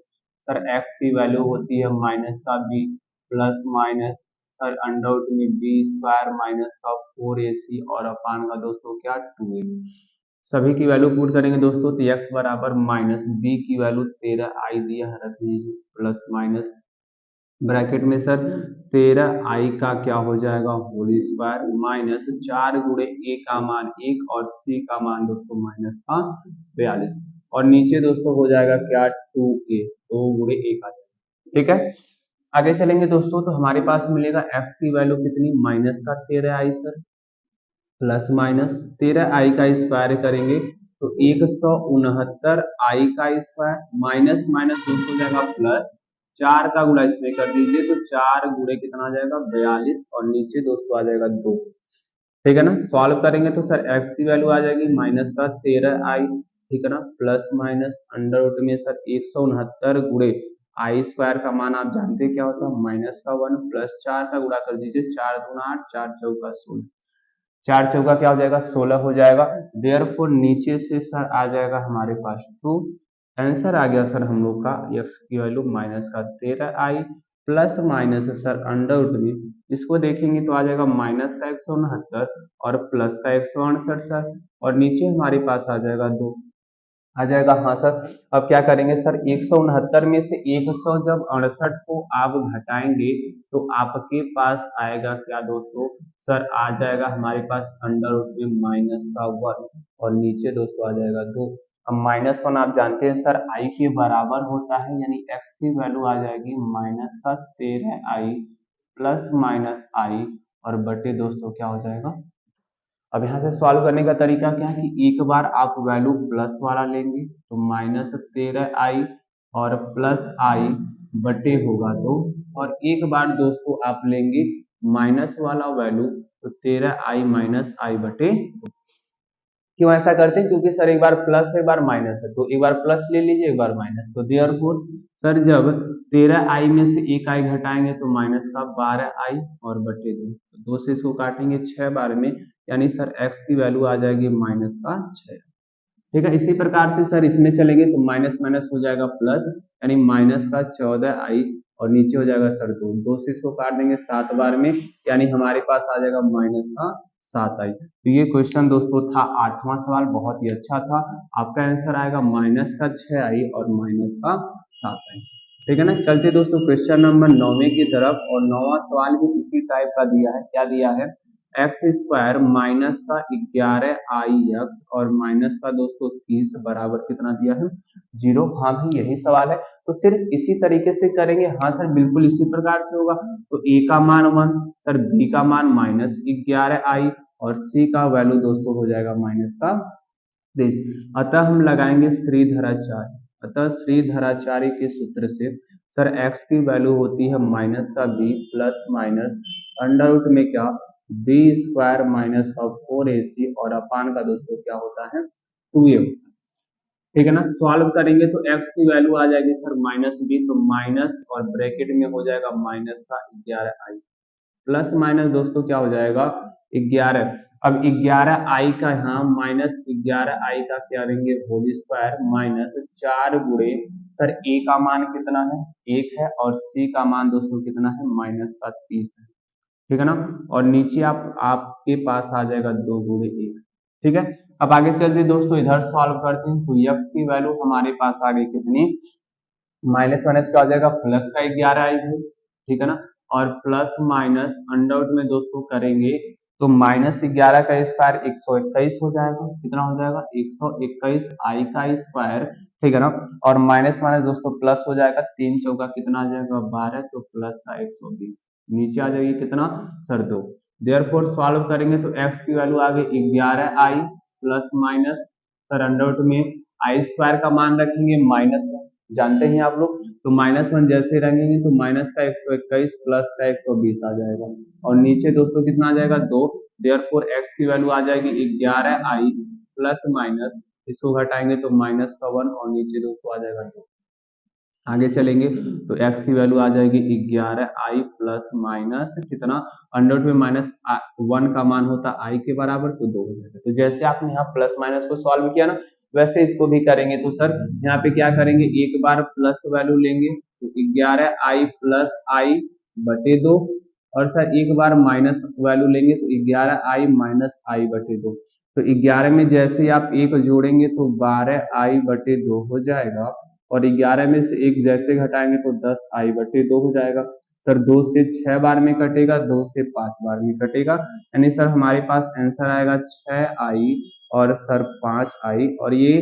सर एक्स की वैल्यू होती है माइनस का B plus minus sir under root में बी स्क्वायर माइनस का 4ac, और अपान का दोस्तों क्या? 2a। सभी की वैल्यू पुट करेंगे दोस्तों, तो x बराबर माइनस बी की वैल्यू 13 आई दिया है, रख लीजिए, प्लस माइनस ब्रैकेट में सर 13 आई का क्या हो जाएगा? होल स्क्वायर माइनस 4 गुणे ए का मान 1 और सी का मान दोस्तों माइनस का 42, और नीचे दोस्तों हो जाएगा क्या? 2a, 2 गुणे 1 आ जाएगा। ठीक है, आगे चलेंगे दोस्तों, तो हमारे पास मिलेगा x की वैल्यू कितनी? माइनस का 13 आई सर, प्लस माइनस 13 आई का स्क्वायर करेंगे तो 169 आई का स्क्वायर, माइनस माइनस दोस्तों हो जाएगा प्लस, 4 का गुणा इसमें कर दीजिए, तो 4 गुणे कितना आ जाएगा? 42, और नीचे दोस्तों आ जाएगा 2। ठीक है ना, सॉल्व करेंगे तो सर x की वैल्यू आ जाएगी माइनस का 13 आई, ठीक है ना, प्लस माइनस अंडर रूट में सर 169 गुणे आई स्क्वायर का मान आप जानते हैं क्या होता है? माइनस का 1, प्लस 4 का गुणा कर दीजिए, 4 दूना 8, 4 चौका 16, 4 चौका क्या हो जाएगा? 16 हो जाएगा। देयरफॉर नीचे से सर आ जाएगा हमारे पास 2। आंसर आ गया सर हम लोग का x की वैल्यू माइनस का 13 I plus minus sir under root में, इसको देखेंगे तो आ जाएगा माइनस का 169 और प्लस का 168 सर, और नीचे हमारे पास आ जाएगा 2, आ जाएगा। हाँ सर, अब क्या करेंगे सर? 169 में से 100 जब 68 को आप घटाएंगे तो आपके पास आएगा क्या दोस्तों? सर आ जाएगा हमारे पास अंडर रूट में माइनस का 1, और नीचे दोस्तों आ जाएगा 2। अब -1 आप जानते हैं सर आई के बराबर होता है, यानी x की वैल्यू आ जाएगी माइनस का 13 आई प्लस माइनस आई, और बटे दोस्तों क्या हो जाएगा? अब यहाँ से सॉल्व करने का तरीका क्या है कि एक बार आप वैल्यू प्लस वाला लेंगे तो -13 आई और प्लस आई बटे होगा 2, और एक बार दोस्तों आप लेंगे माइनस वाला वैल्यू तो 13 आई माइनस आई बटे 2। क्यों ऐसा करते हैं? क्योंकि सर एक बार प्लस है एक बार माइनस है, तो एक बार प्लस ले लीजिए एक बार माइनस, तो देयरफॉर सर जब 13 आई में से 1 आई घटाएंगे तो माइनस का 12 आई और बटे 2, तो 2 से इसको काटेंगे 6 बार में, यानी सर x की वैल्यू आ जाएगी माइनस का 6। ठीक है, इसी प्रकार से सर इसमें चलेंगे तो माइनस माइनस हो जाएगा प्लस, यानी माइनस का 14 आई, और नीचे हो जाएगा सर 2, 2 से इसको काट देंगे 7 बार में, यानी हमारे पास आ जाएगा माइनस का 7 आई। तो ये क्वेश्चन दोस्तों था 8वां सवाल, बहुत ही अच्छा था। आपका आंसर आएगा माइनस का 6 आई और माइनस का 7 आई। ठीक है ना, चलते दोस्तों क्वेश्चन नंबर 9वें की तरफ, और 9वां सवाल भी इसी टाइप का दिया है। क्या दिया है? एक्स स्क्वायर माइनस का 11 आई एक्स और माइनस का दोस्तों 30 बराबर कितना दिया है? 0। हाँ भी यही सवाल है, तो सिर्फ इसी तरीके से करेंगे। हाँ सर बिल्कुल इसी प्रकार से होगा, तो ए का मान 1 सर, बी का मान -11 आई, और सी का वैल्यू दोस्तों हो जाएगा माइनस का 30। अतः हम लगाएंगे श्रीधराचार्य, अतः श्रीधराचार्य के सूत्र से सर एक्स की वैल्यू होती है माइनस का B plus minus under root में क्या? बी स्क्वायर माइनस का 4ac, और अपान का दोस्तों क्या होता है? 2a। ठीक है ना, सॉल्व करेंगे तो x की वैल्यू आ जाएगी सर माइनस बी, तो माइनस और ब्रैकेट में हो जाएगा माइनस का 11 आई, प्लस माइनस दोस्तों क्या हो जाएगा? 11। अब 11i का यहाँ -11i का क्या लेंगे होल स्क्वायर माइनस 4 गुणे सर a का मान कितना है 1 है और c का मान दोस्तों कितना है -30 है, ठीक है ना। और नीचे आपके पास आ जाएगा 2 गुणे 1, ठीक है। अब आगे चलते दोस्तों इधर सॉल्व करते हैं, तो x की वैल्यू हमारे पास आ गई कितनी, माइनस माइनस क्या हो जाएगा प्लस का 11 आएगी, ठीक है ना। और प्लस माइनस अंडर में दोस्तों करेंगे तो -11 का स्क्वायर 121 हो जाएगा, कितना हो जाएगा 121 आई का स्क्वायर, ठीक है ना। और माइनस माइनस दोस्तों प्लस हो जाएगा, 3 चौका कितना आ जाएगा 12, तो प्लस का 120 नीचे आ जाएगी कितना सर 2। देयरफॉर सॉल्व करेंगे तो x की वैल्यू आ गई 11i plus minus sir under में आई स्क्वायर का मान रखेंगे -1 जानते हैं आप लोग, तो -1 जैसे रखेंगे तो माइनस का 121 प्लस का 120 आ जाएगा और नीचे दोस्तों कितना आ जाएगा 2। देयरफॉर x की वैल्यू आ जाएगी 11i प्लस माइनस, इसको घटाएंगे तो -1 और नीचे दोस्तों आ जाएगा 2। आगे चलेंगे तो x की वैल्यू आ जाएगी 11i प्लस माइनस कितना अंडर में -1 का मान होता i के बराबर, तो 2 हो जाएगा। तो जैसे आपने यहाँ प्लस माइनस को सॉल्व किया ना वैसे इसको भी करेंगे, तो सर यहाँ पे क्या करेंगे एक बार प्लस वैल्यू लेंगे तो 11i प्लस आई बटे 2 और सर एक बार माइनस वैल्यू लेंगे तो 11i माइनस आई बटे 2। तो 11 में जैसे ही आप एक जोड़ेंगे तो 12i बटे 2 हो जाएगा और 11 में से एक जैसे घटाएंगे तो 10i बटे 2 हो जाएगा। सर 2 से 6 बार में कटेगा, 2 से 5 बार में कटेगा, यानी सर हमारे पास आंसर आएगा 6i और सर 5i। और ये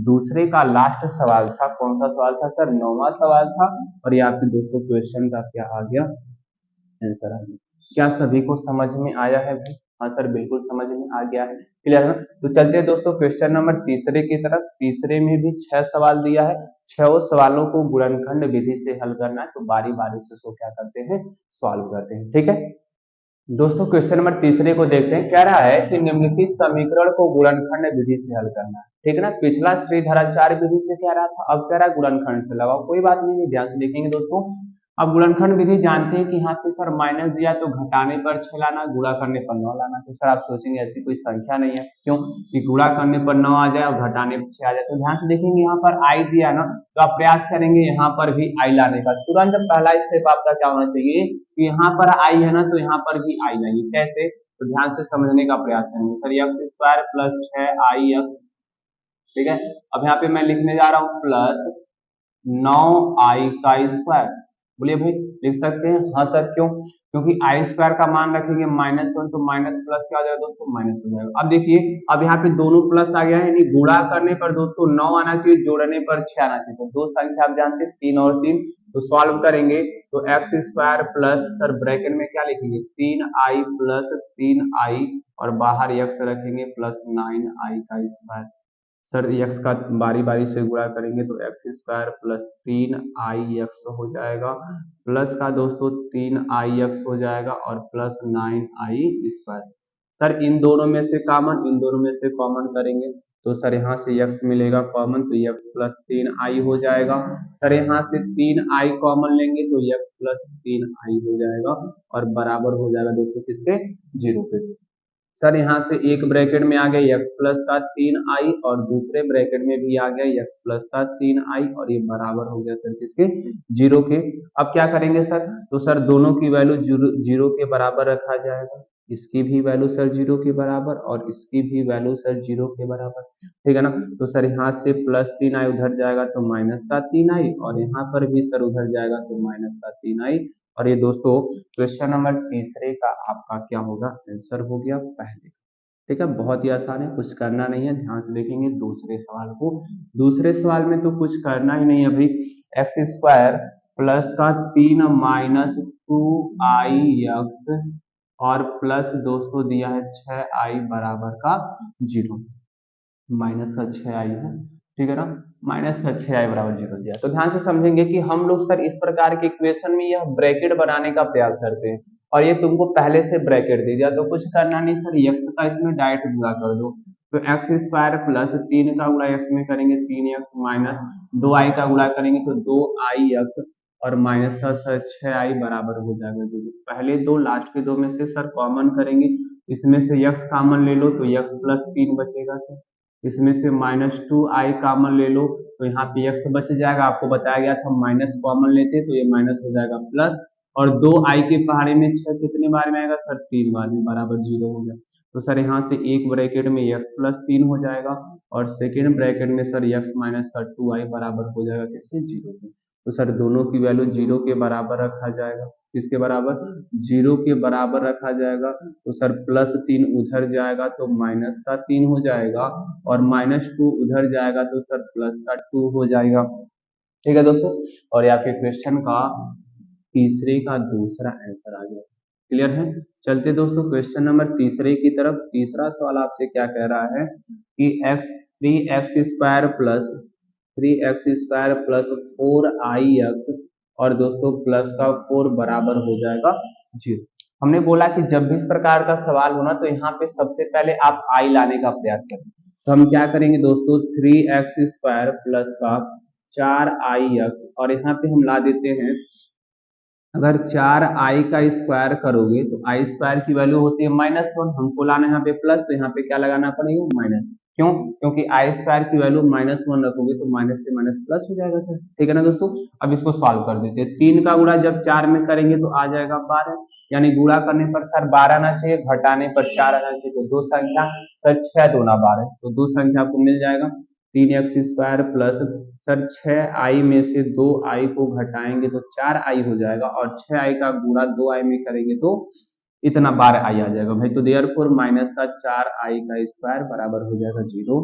दूसरे का लास्ट सवाल था, कौन सा सवाल था सर 9वां सवाल था और ये आपके दोस्तों क्वेश्चन का क्या आ गया आंसर आ गया। क्या सभी को समझ में आया है भाई? हाँ सर बिल्कुल समझ में आ गया है, क्लियर है। तो चलते हैं दोस्तों क्वेश्चन नंबर तीसरे की तरफ। तीसरे में भी 6 सवाल दिया है, 6 सवालों को गुणनखंड विधि से हल करना है, तो बारी बारी से उसको क्या करते हैं सॉल्व करते हैं, ठीक है। दोस्तों क्वेश्चन नंबर तीसरे को देखते हैं, कह रहा है कि निम्नलिखित समीकरण को गुणनखंड विधि से हल करना है, ठीक है ना। पिछला श्रीधराचार्य विधि से कह रहा था, अब कह रहा है गुणनखंड से लगाओ, कोई बात नहीं, ध्यान से देखेंगे दोस्तों। अब गुणनखंड विधि जानते हैं कि यहाँ पे सर माइनस दिया तो घटाने पर 6 लाना, गुणा करने पर 9 लाना। तो सर आप सोचेंगे ऐसी कोई संख्या नहीं है, क्यों कि गुणा करने पर 9 आ जाए और घटाने पर 6 आ जाए। तो ध्यान से देखेंगे यहाँ पर आई दिया ना, तो आप प्रयास करेंगे यहाँ पर भी आई लाने का। तुरंत पहला स्टेप आपका क्या होना चाहिए कि यहाँ पर आई है ना, तो यहाँ पर भी आई लाइए। कैसे, तो ध्यान से समझने का प्रयास करेंगे। Sir x square plus 6i x, ठीक है। अब यहाँ पे मैं लिखने जा रहा हूँ प्लस 9i का स्क्वायर। बोलिए भाई लिख सकते हैं? हाँ सर, क्यों? क्योंकि आई स्क्वायर का मान रखेंगे -1 तो माइनस प्लस क्या हो जाएगा दोस्तों माइनस हो जाएगा। अब देखिए अब यहाँ पे दोनों प्लस आ गया है, यानी गुणा करने पर दोस्तों 9 आना चाहिए, जोड़ने पर 6 आना चाहिए। तो दो संख्या आप जानते हैं 3 और 3, तो सॉल्व करेंगे तो x square plus sir bracket में क्या लिखेंगे 3i प्लस 3i और बाहर एक्स रखेंगे प्लस 9i का स्क्वायर। सर एक्स का बारी बारी से गुणा करेंगे तो x square plus 3i x हो जाएगा, प्लस का दोस्तों 3i एक्स हो जाएगा और प्लस 9i स्क्वायर। सर इन दोनों में से कॉमन, इन दोनों में से कॉमन करेंगे तो सर यहाँ से x मिलेगा कॉमन, तो x प्लस 3i हो जाएगा। सर यहाँ से 3i कॉमन लेंगे तो x प्लस 3i हो जाएगा और बराबर हो जाएगा दोस्तों किसके 0 पे। सर यहाँ से एक ब्रैकेट में आ गया x प्लस का 3i और दूसरे ब्रैकेट में भी आ गया x प्लस का 3i और ये बराबर हो गया सर किसके 0 के। अब क्या करेंगे सर, तो सर दोनों की वैल्यू 0 के बराबर रखा जाएगा, इसकी भी वैल्यू सर 0 के बराबर और इसकी भी वैल्यू सर 0 के बराबर, ठीक है ना। तो सर यहाँ से प्लस 3i उधर जाएगा तो माइनस का 3i और यहाँ पर भी सर उधर जाएगा तो माइनस का 3i। और ये दोस्तों क्वेश्चन नंबर तीसरे का आपका क्या होगा आंसर हो गया पहले, ठीक है। बहुत ही आसान है, कुछ करना नहीं है, ध्यान से देखेंगे दूसरे सवाल को। दूसरे सवाल में तो कुछ करना ही नहीं है भाई, एक्स स्क्वायर प्लस का 3 माइनस 2i एक्स और प्लस दोस्तों दिया है 6i बराबर का 0, माइनस का 6i है, ठीक है ना, माइनस का 6i बराबर 0 दिया। तो ध्यान से समझेंगे कि हम लोग सर इस प्रकार के इक्वेशन में यह ब्रैकेट बनाने का प्रयास करते हैं और ये तुमको पहले से ब्रैकेट दे दिया, तो कुछ करना नहीं सर, x का इसमें डायरेक्ट गुणा कर दो। तो एक्स स्क्वायर प्लस 3 का गुणा x में करेंगे 3x माइनस 2i का गुणा करेंगे तो 2i x और माइनस का सर 6i बराबर हो जाएगा 0। पहले दो लास्ट के दो में से सर कॉमन करेंगे इसमें से x कॉमन ले लो तो x प्लस 3 बचेगा सर। इसमें से -2i कॉमन ले लो तो यहाँ पे x बच जाएगा। आपको बताया गया था माइनस कॉमन लेते तो ये माइनस हो जाएगा प्लस, और 2i के पहाड़े में 6 कितने बार में आएगा सर? 3 बार में, बराबर 0 हो गया। तो सर यहाँ से एक ब्रैकेट में x प्लस 3 हो जाएगा और सेकेंड ब्रैकेट में सर x माइनस का 2i बराबर हो जाएगा किसके? 0 के। तो सर दोनों की वैल्यू 0 के बराबर रखा जाएगा। किसके बराबर? 0 के बराबर रखा जाएगा। तो सर +3 उधर जाएगा तो -3 हो जाएगा, और -2 उधर जाएगा तो सर +2 हो जाएगा। ठीक है दोस्तों, और ये आपके क्वेश्चन का तीसरे का दूसरा आंसर आ गया। क्लियर है? चलते दोस्तों क्वेश्चन नंबर तीसरे की तरफ। तीसरा सवाल आपसे क्या कह रहा है कि 3x² plus 3x² plus 4ix और दोस्तों प्लस का 4 बराबर हो जाएगा 0। हमने बोला कि जब भी इस प्रकार का सवाल होना तो यहाँ पे सबसे पहले आप i लाने का प्रयास करें। तो हम क्या करेंगे दोस्तों? 3x² प्लस का 4ix, और यहाँ पे हम ला देते हैं, अगर 4i का स्क्वायर करोगे तो i स्क्वायर की वैल्यू होती है -1, हमको लाना है यहाँ पे प्लस, तो यहाँ पे क्या लगाना पड़ेगा? माइनस। क्यों? क्योंकि i स्क्वायर की वैल्यू -1 रखोगे तो माइनस से माइनस प्लस हो जाएगा सर। ठीक है ना दोस्तों? अब इसको सॉल्व कर देते हैं। 3 का गुणा जब 4 में करेंगे तो आ जाएगा 12, यानी गुणा करने पर सर 12 आना चाहिए, घटाने पर 4 आना चाहिए। तो दो संख्या सर 6 दूना 12, तो दो संख्या आपको मिल जाएगा। 3x² प्लस सर 6i में से 2i को घटाएंगे तो 4i हो जाएगा, और 6i का गुणा 2i में करेंगे तो इतना बार i आ जाएगा भाई। तो देयरफॉर माइनस का 4i का स्क्वायर बराबर हो जाएगा 0।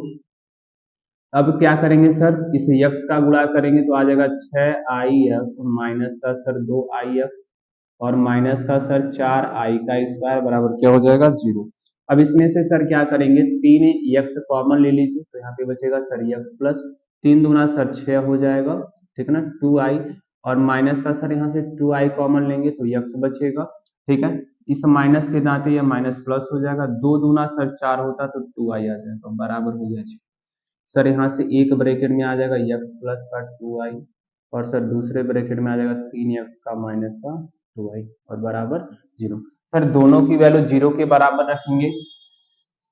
अब क्या करेंगे सर? इसे x का गुणा करेंगे तो आ जाएगा 6ix माइनस का सर 2ix, और माइनस का सर 4i का स्क्वायर बराबर क्या हो जाएगा? 0। अब इसमें से सर क्या करेंगे? 3x कॉमन ले लीजिए तो यहाँ पे बचेगा सर x प्लस 3 दूना सर 6 हो जाएगा। ठीक है ना? 2i, और माइनस का सर यहाँ से 2i कॉमन लेंगे तो x बचेगा। ठीक है, इस माइनस के नाते ये माइनस प्लस हो जाएगा। 2 दूना सर 4 होता तो 2i आ जाएगा, बराबर हो गया। सर यहाँ से एक ब्रैकेट में आ जाएगा x प्लस का 2i, और सर दूसरे ब्रैकेट में आ जाएगा 3x का माइनस का 2i, और बराबर 0। सर दोनों की वैल्यू 0 के बराबर रखेंगे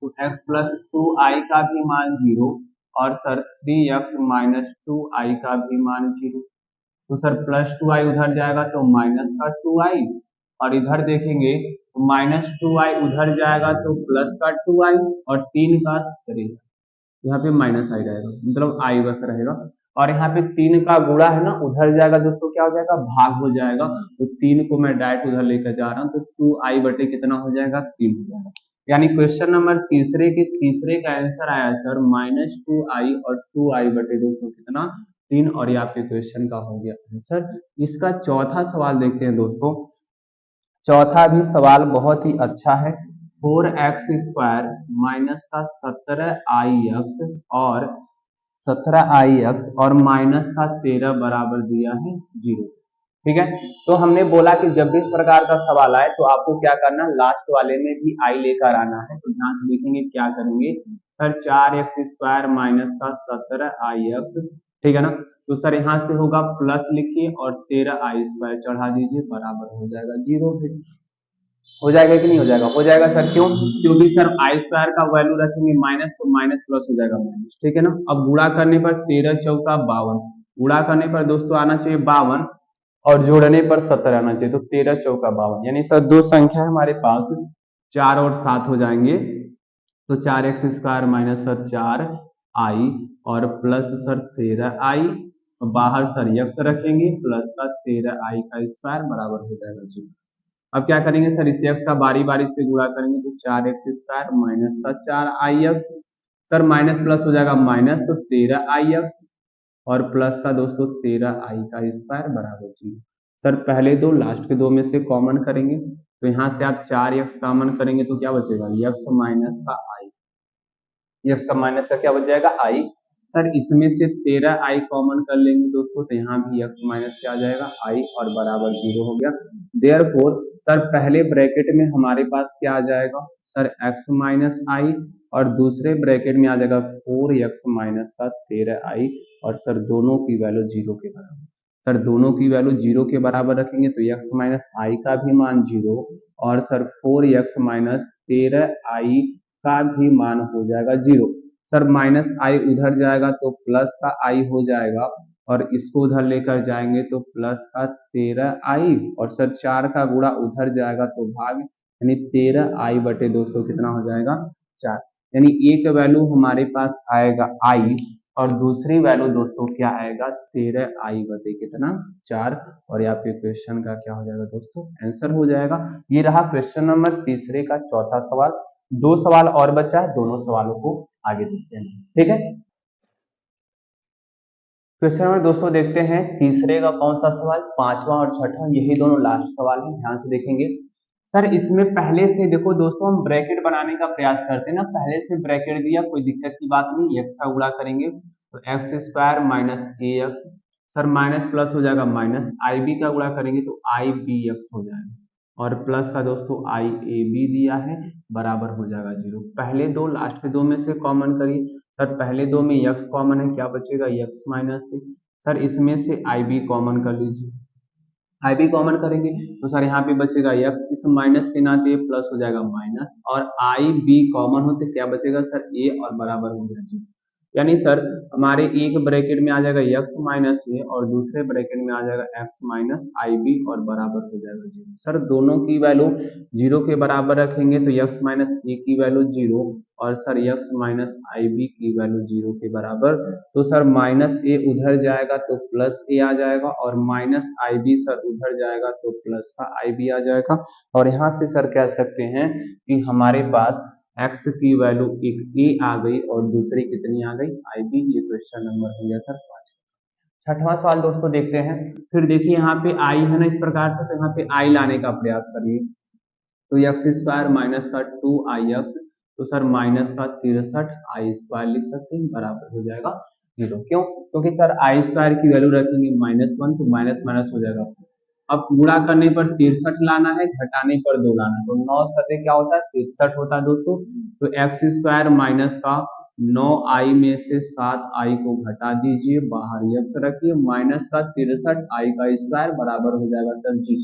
तो x प्लस 2i का भी मान 0, और सर 3x माइनस 2i का भी मान 0। तो सर +2i उधर जाएगा तो माइनस का 2i, और इधर देखेंगे तो -2i उधर जाएगा तो प्लस का 2i, और 3 का करेगा यहाँ पे माइनस आई रहेगा, मतलब आई बस रहेगा। और यहाँ पे 3 का गुणा है ना, उधर जाएगा दोस्तों, क्या हो जाएगा? भाग हो जाएगा। तो 3 को मैं डायरेक्ट उधर लेकर जा रहा हूँ तो 2i बटे कितना हो जाएगा? 3 हो जाएगा। यानी क्वेश्चन नंबर तीसरे का आंसर आया सर -2i और 2i बटे दोस्तों कितना? 3, और ये आपके क्वेश्चन का हो गया आंसर। इसका चौथा सवाल देखते हैं दोस्तों। चौथा भी सवाल बहुत ही अच्छा है। 4x² माइनस का 17ix और 17ix और माइनस का 13 बराबर दिया है 0। ठीक है, तो हमने बोला कि जब भी इस प्रकार का सवाल आए तो आपको क्या करना? लास्ट वाले में भी i लेकर आना है। तो ध्यान से देखेंगे क्या करेंगे सर? 4x² माइनस का 17ix, ठीक है ना? तो सर यहाँ से होगा प्लस लिखिए और 13i² चढ़ा दीजिए, बराबर हो जाएगा 0। हो जाएगा कि नहीं हो जाएगा? हो जाएगा सर। क्यों? क्योंकि सर i² का वैल्यू रखेंगे माइनस तो माइनस प्लस हो जाएगा माइनस। ठीक है ना? अब गुणा करने पर 13 चौका 52, गुणा करने पर दोस्तों आना चाहिए 52, और जोड़ने पर 17 आना चाहिए। तो 13 चौका 52, यानी सर दो संख्या हमारे पास 4 और 7 हो जाएंगे। तो 4x² माइनस सर 4i और प्लस सर 13i, बाहर सर x रखेंगे प्लस का 13i का स्क्वायर बराबर हो जाएगा 0। अब क्या करेंगे सर? इस x का बारी बारी से गुणा करेंगे तो 4x² माइनस का 4ix, सर माइनस प्लस हो जाएगा माइनस, तो 13ix और प्लस का दोस्तों 13i का स्क्वायर बराबर 0। सर पहले दो लास्ट के दो में से कॉमन करेंगे तो यहाँ से आप 4x कॉमन करेंगे तो क्या बचेगा? x माइनस का i, x का माइनस का क्या बच जाएगा? i। सर इसमें से 13i कॉमन कर लेंगे दोस्तों तो यहाँ भी x माइनस क्या आ जाएगा? i, और बराबर 0 हो गया। देयरफॉर सर पहले ब्रैकेट में हमारे पास क्या आ जाएगा सर? x माइनस i, और दूसरे ब्रैकेट में आ जाएगा 4x माइनस का 13i, और सर दोनों की वैल्यू 0 के बराबर। सर दोनों की वैल्यू 0 के बराबर रखेंगे तो x माइनस आई का भी मान 0 और सर 4x माइनस 13i का भी मान हो जाएगा 0। सर माइनस आई उधर जाएगा तो प्लस का आई हो जाएगा और इसको उधर लेकर जाएंगे तो प्लस का 13i और सर 4 का गुणा उधर जाएगा तो भाग, यानी 13i बटे दोस्तों कितना हो जाएगा 4। यानी एक वैल्यू हमारे पास आएगा i और दूसरी वैल्यू दोस्तों क्या आएगा 13i बटे कितना 4। और यहाँ पे क्वेश्चन का क्या हो जाएगा दोस्तों आंसर हो जाएगा। ये रहा क्वेश्चन नंबर तीसरे का चौथा सवाल। 2 सवाल और बचा है, दोनों सवालों को आगे देखते हैं। ठीक है, क्वेश्चन नंबर दोस्तों देखते हैं तीसरे का कौन सा सवाल, पांचवा और छठा, यही दोनों लास्ट सवाल है, ध्यान से देखेंगे। सर इसमें पहले से देखो दोस्तों हम ब्रैकेट बनाने का प्रयास करते हैं ना, पहले से ब्रैकेट दिया कोई दिक्कत की बात नहीं, एक्स का गुणा करेंगे तो एक्स स्क्वायर माइनस ए एक्स, सर माइनस प्लस हो जाएगा माइनस, आई बी का गुणा करेंगे तो आई बी एक्स हो जाएगा और प्लस का दोस्तों आई ए बी दिया है बराबर हो जाएगा 0। पहले दो लास्ट के दो में से कॉमन करिए, सर पहले दो में x कॉमन है, क्या बचेगा x माइनस ए। सर इसमें से आई बी कॉमन कर लीजिए, आई बी कॉमन करेंगे तो सर यहाँ पे बचेगा x, इस माइनस के नाते प्लस हो जाएगा माइनस और आई बी कॉमन होते क्या बचेगा सर a और बराबर हो जाएगा। यानी सर हमारे एक ब्रैकेट में आ जाएगा x माइनस ए और दूसरे ब्रैकेट में आ जाएगा x माइनस आई बी और बराबर हो जाएगा 0। सर दोनों की वैल्यू 0 के बराबर रखेंगे तो x माइनस ए की वैल्यू 0 और सर x माइनस आई बी की वैल्यू 0 के बराबर, तो सर माइनस ए उधर जाएगा तो प्लस ए आ जाएगा और माइनस आई बी सर उधर जाएगा तो प्लस का आई बी आ जाएगा। और यहाँ से सर कह सकते हैं कि हमारे पास x की वैल्यू एक a आ गई और दूसरी कितनी आ गई आई बी। ये क्वेश्चन नंबर हो गया सर 5। छठवां सवाल दोस्तों देखते हैं। फिर देखिए यहाँ पे i है ना इस प्रकार से, तो यहाँ पे i लाने का प्रयास करिए तो एक्स स्क्वायर माइनस का 2ix, तो सर माइनस का 63i स्क्वायर लिख सकते हैं बराबर हो जाएगा 0। क्यों, क्योंकि सर आई स्क्वायर की वैल्यू रखेंगे -1 तो माइनस माइनस हो जाएगा। अब गुणा करने पर 63 लाना है, घटाने पर 2 लाना है, तो 9 सते क्या होता है 63 होता है दोस्तों। तो एक्स स्क्वायर माइनस का 9i में से 7i को घटा दीजिए, बाहर x रखिए, माइनस का 63i का स्क्वायर बराबर हो जाएगा सर 0।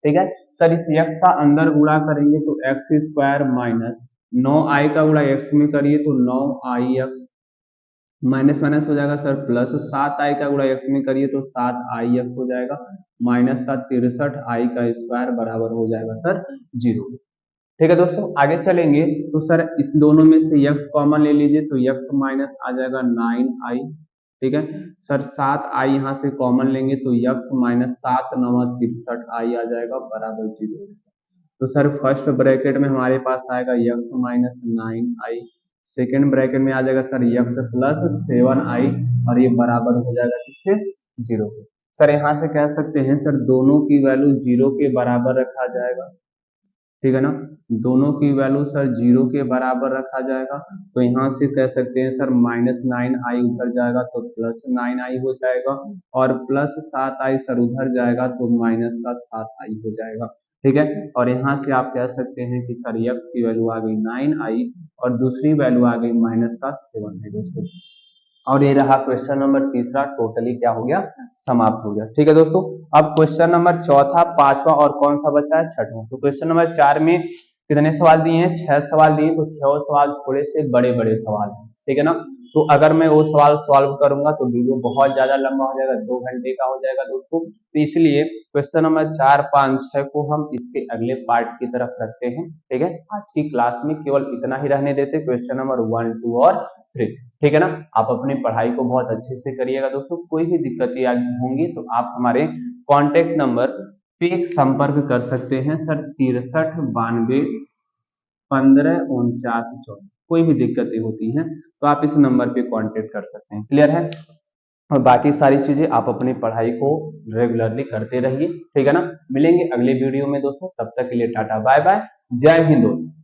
ठीक है सर, इस x का अंदर गुणा करेंगे तो एक्स स्क्वायर माइनस 9i का गुणा x में करिए तो 9ix माइनस माइनस हो जाएगा सर प्लस, 7i का गुणा x में करिए तो 7ix हो जाएगा, माइनस का 63i का स्क्वायर बराबर हो जाएगा सर 0। ठीक है दोस्तों, आगे चलेंगे तो सर इस दोनों में से x कॉमन ले लीजिए तो x माइनस आ जाएगा 9i। ठीक है सर 7i यहाँ से कॉमन लेंगे तो x माइनस 7 9 63i आ जाएगा बराबर 0। तो सर फर्स्ट ब्रैकेट में हमारे पास आएगा x minus 9i, second bracket में आ जाएगा सर x प्लस 7i और ये बराबर हो जाएगा किसके 0 के। सर यहाँ से कह सकते हैं सर दोनों की वैल्यू 0 के बराबर रखा जाएगा। ठीक है ना, दोनों की वैल्यू सर 0 के बराबर रखा जाएगा, तो यहाँ से कह सकते हैं सर -9i उधर जाएगा तो प्लस 9i हो जाएगा और प्लस 7i सर उधर जाएगा तो माइनस का 7i हो जाएगा। ठीक है, और यहाँ से आप कह सकते हैं कि सर x की वैल्यू आ गई 9i और दूसरी वैल्यू आ गई माइनस का 7 है दोस्तों। और ये रहा क्वेश्चन नंबर तीसरा, टोटली क्या हो गया समाप्त हो गया। ठीक है दोस्तों, अब क्वेश्चन नंबर चौथा, पांचवा और कौन सा बचा है छठवां। तो क्वेश्चन नंबर 4 में कितने सवाल दिए हैं 6 सवाल दिए, तो 6 सवाल थोड़े से बड़े बड़े सवाल हैं। ठीक है ना, तो अगर मैं वो सवाल सॉल्व करूंगा तो वीडियो बहुत ज्यादा लंबा हो जाएगा, 2 घंटे का हो जाएगा दोस्तों। तो इसलिए क्वेश्चन नंबर 4 5 6 को हम इसके अगले पार्ट की तरफ रखते हैं। ठीक है, आज की क्लास में केवल इतना ही रहने देते, क्वेश्चन नंबर 1 2 और 3। ठीक है ना, आप अपनी पढ़ाई को बहुत अच्छे से करिएगा दोस्तों। कोई भी दिक्कतें होंगी तो आप हमारे कांटेक्ट नंबर पे संपर्क कर सकते हैं सर 63 92 15 49 14। कोई भी दिक्कतें होती हैं तो आप इस नंबर पे कांटेक्ट कर सकते हैं। क्लियर है, और बाकी सारी चीजें आप अपनी पढ़ाई को रेगुलरली करते रहिए। ठीक है ना, मिलेंगे अगले वीडियो में दोस्तों, तब तक के लिए टाटा बाय बाय, जय हिंद दोस्तों।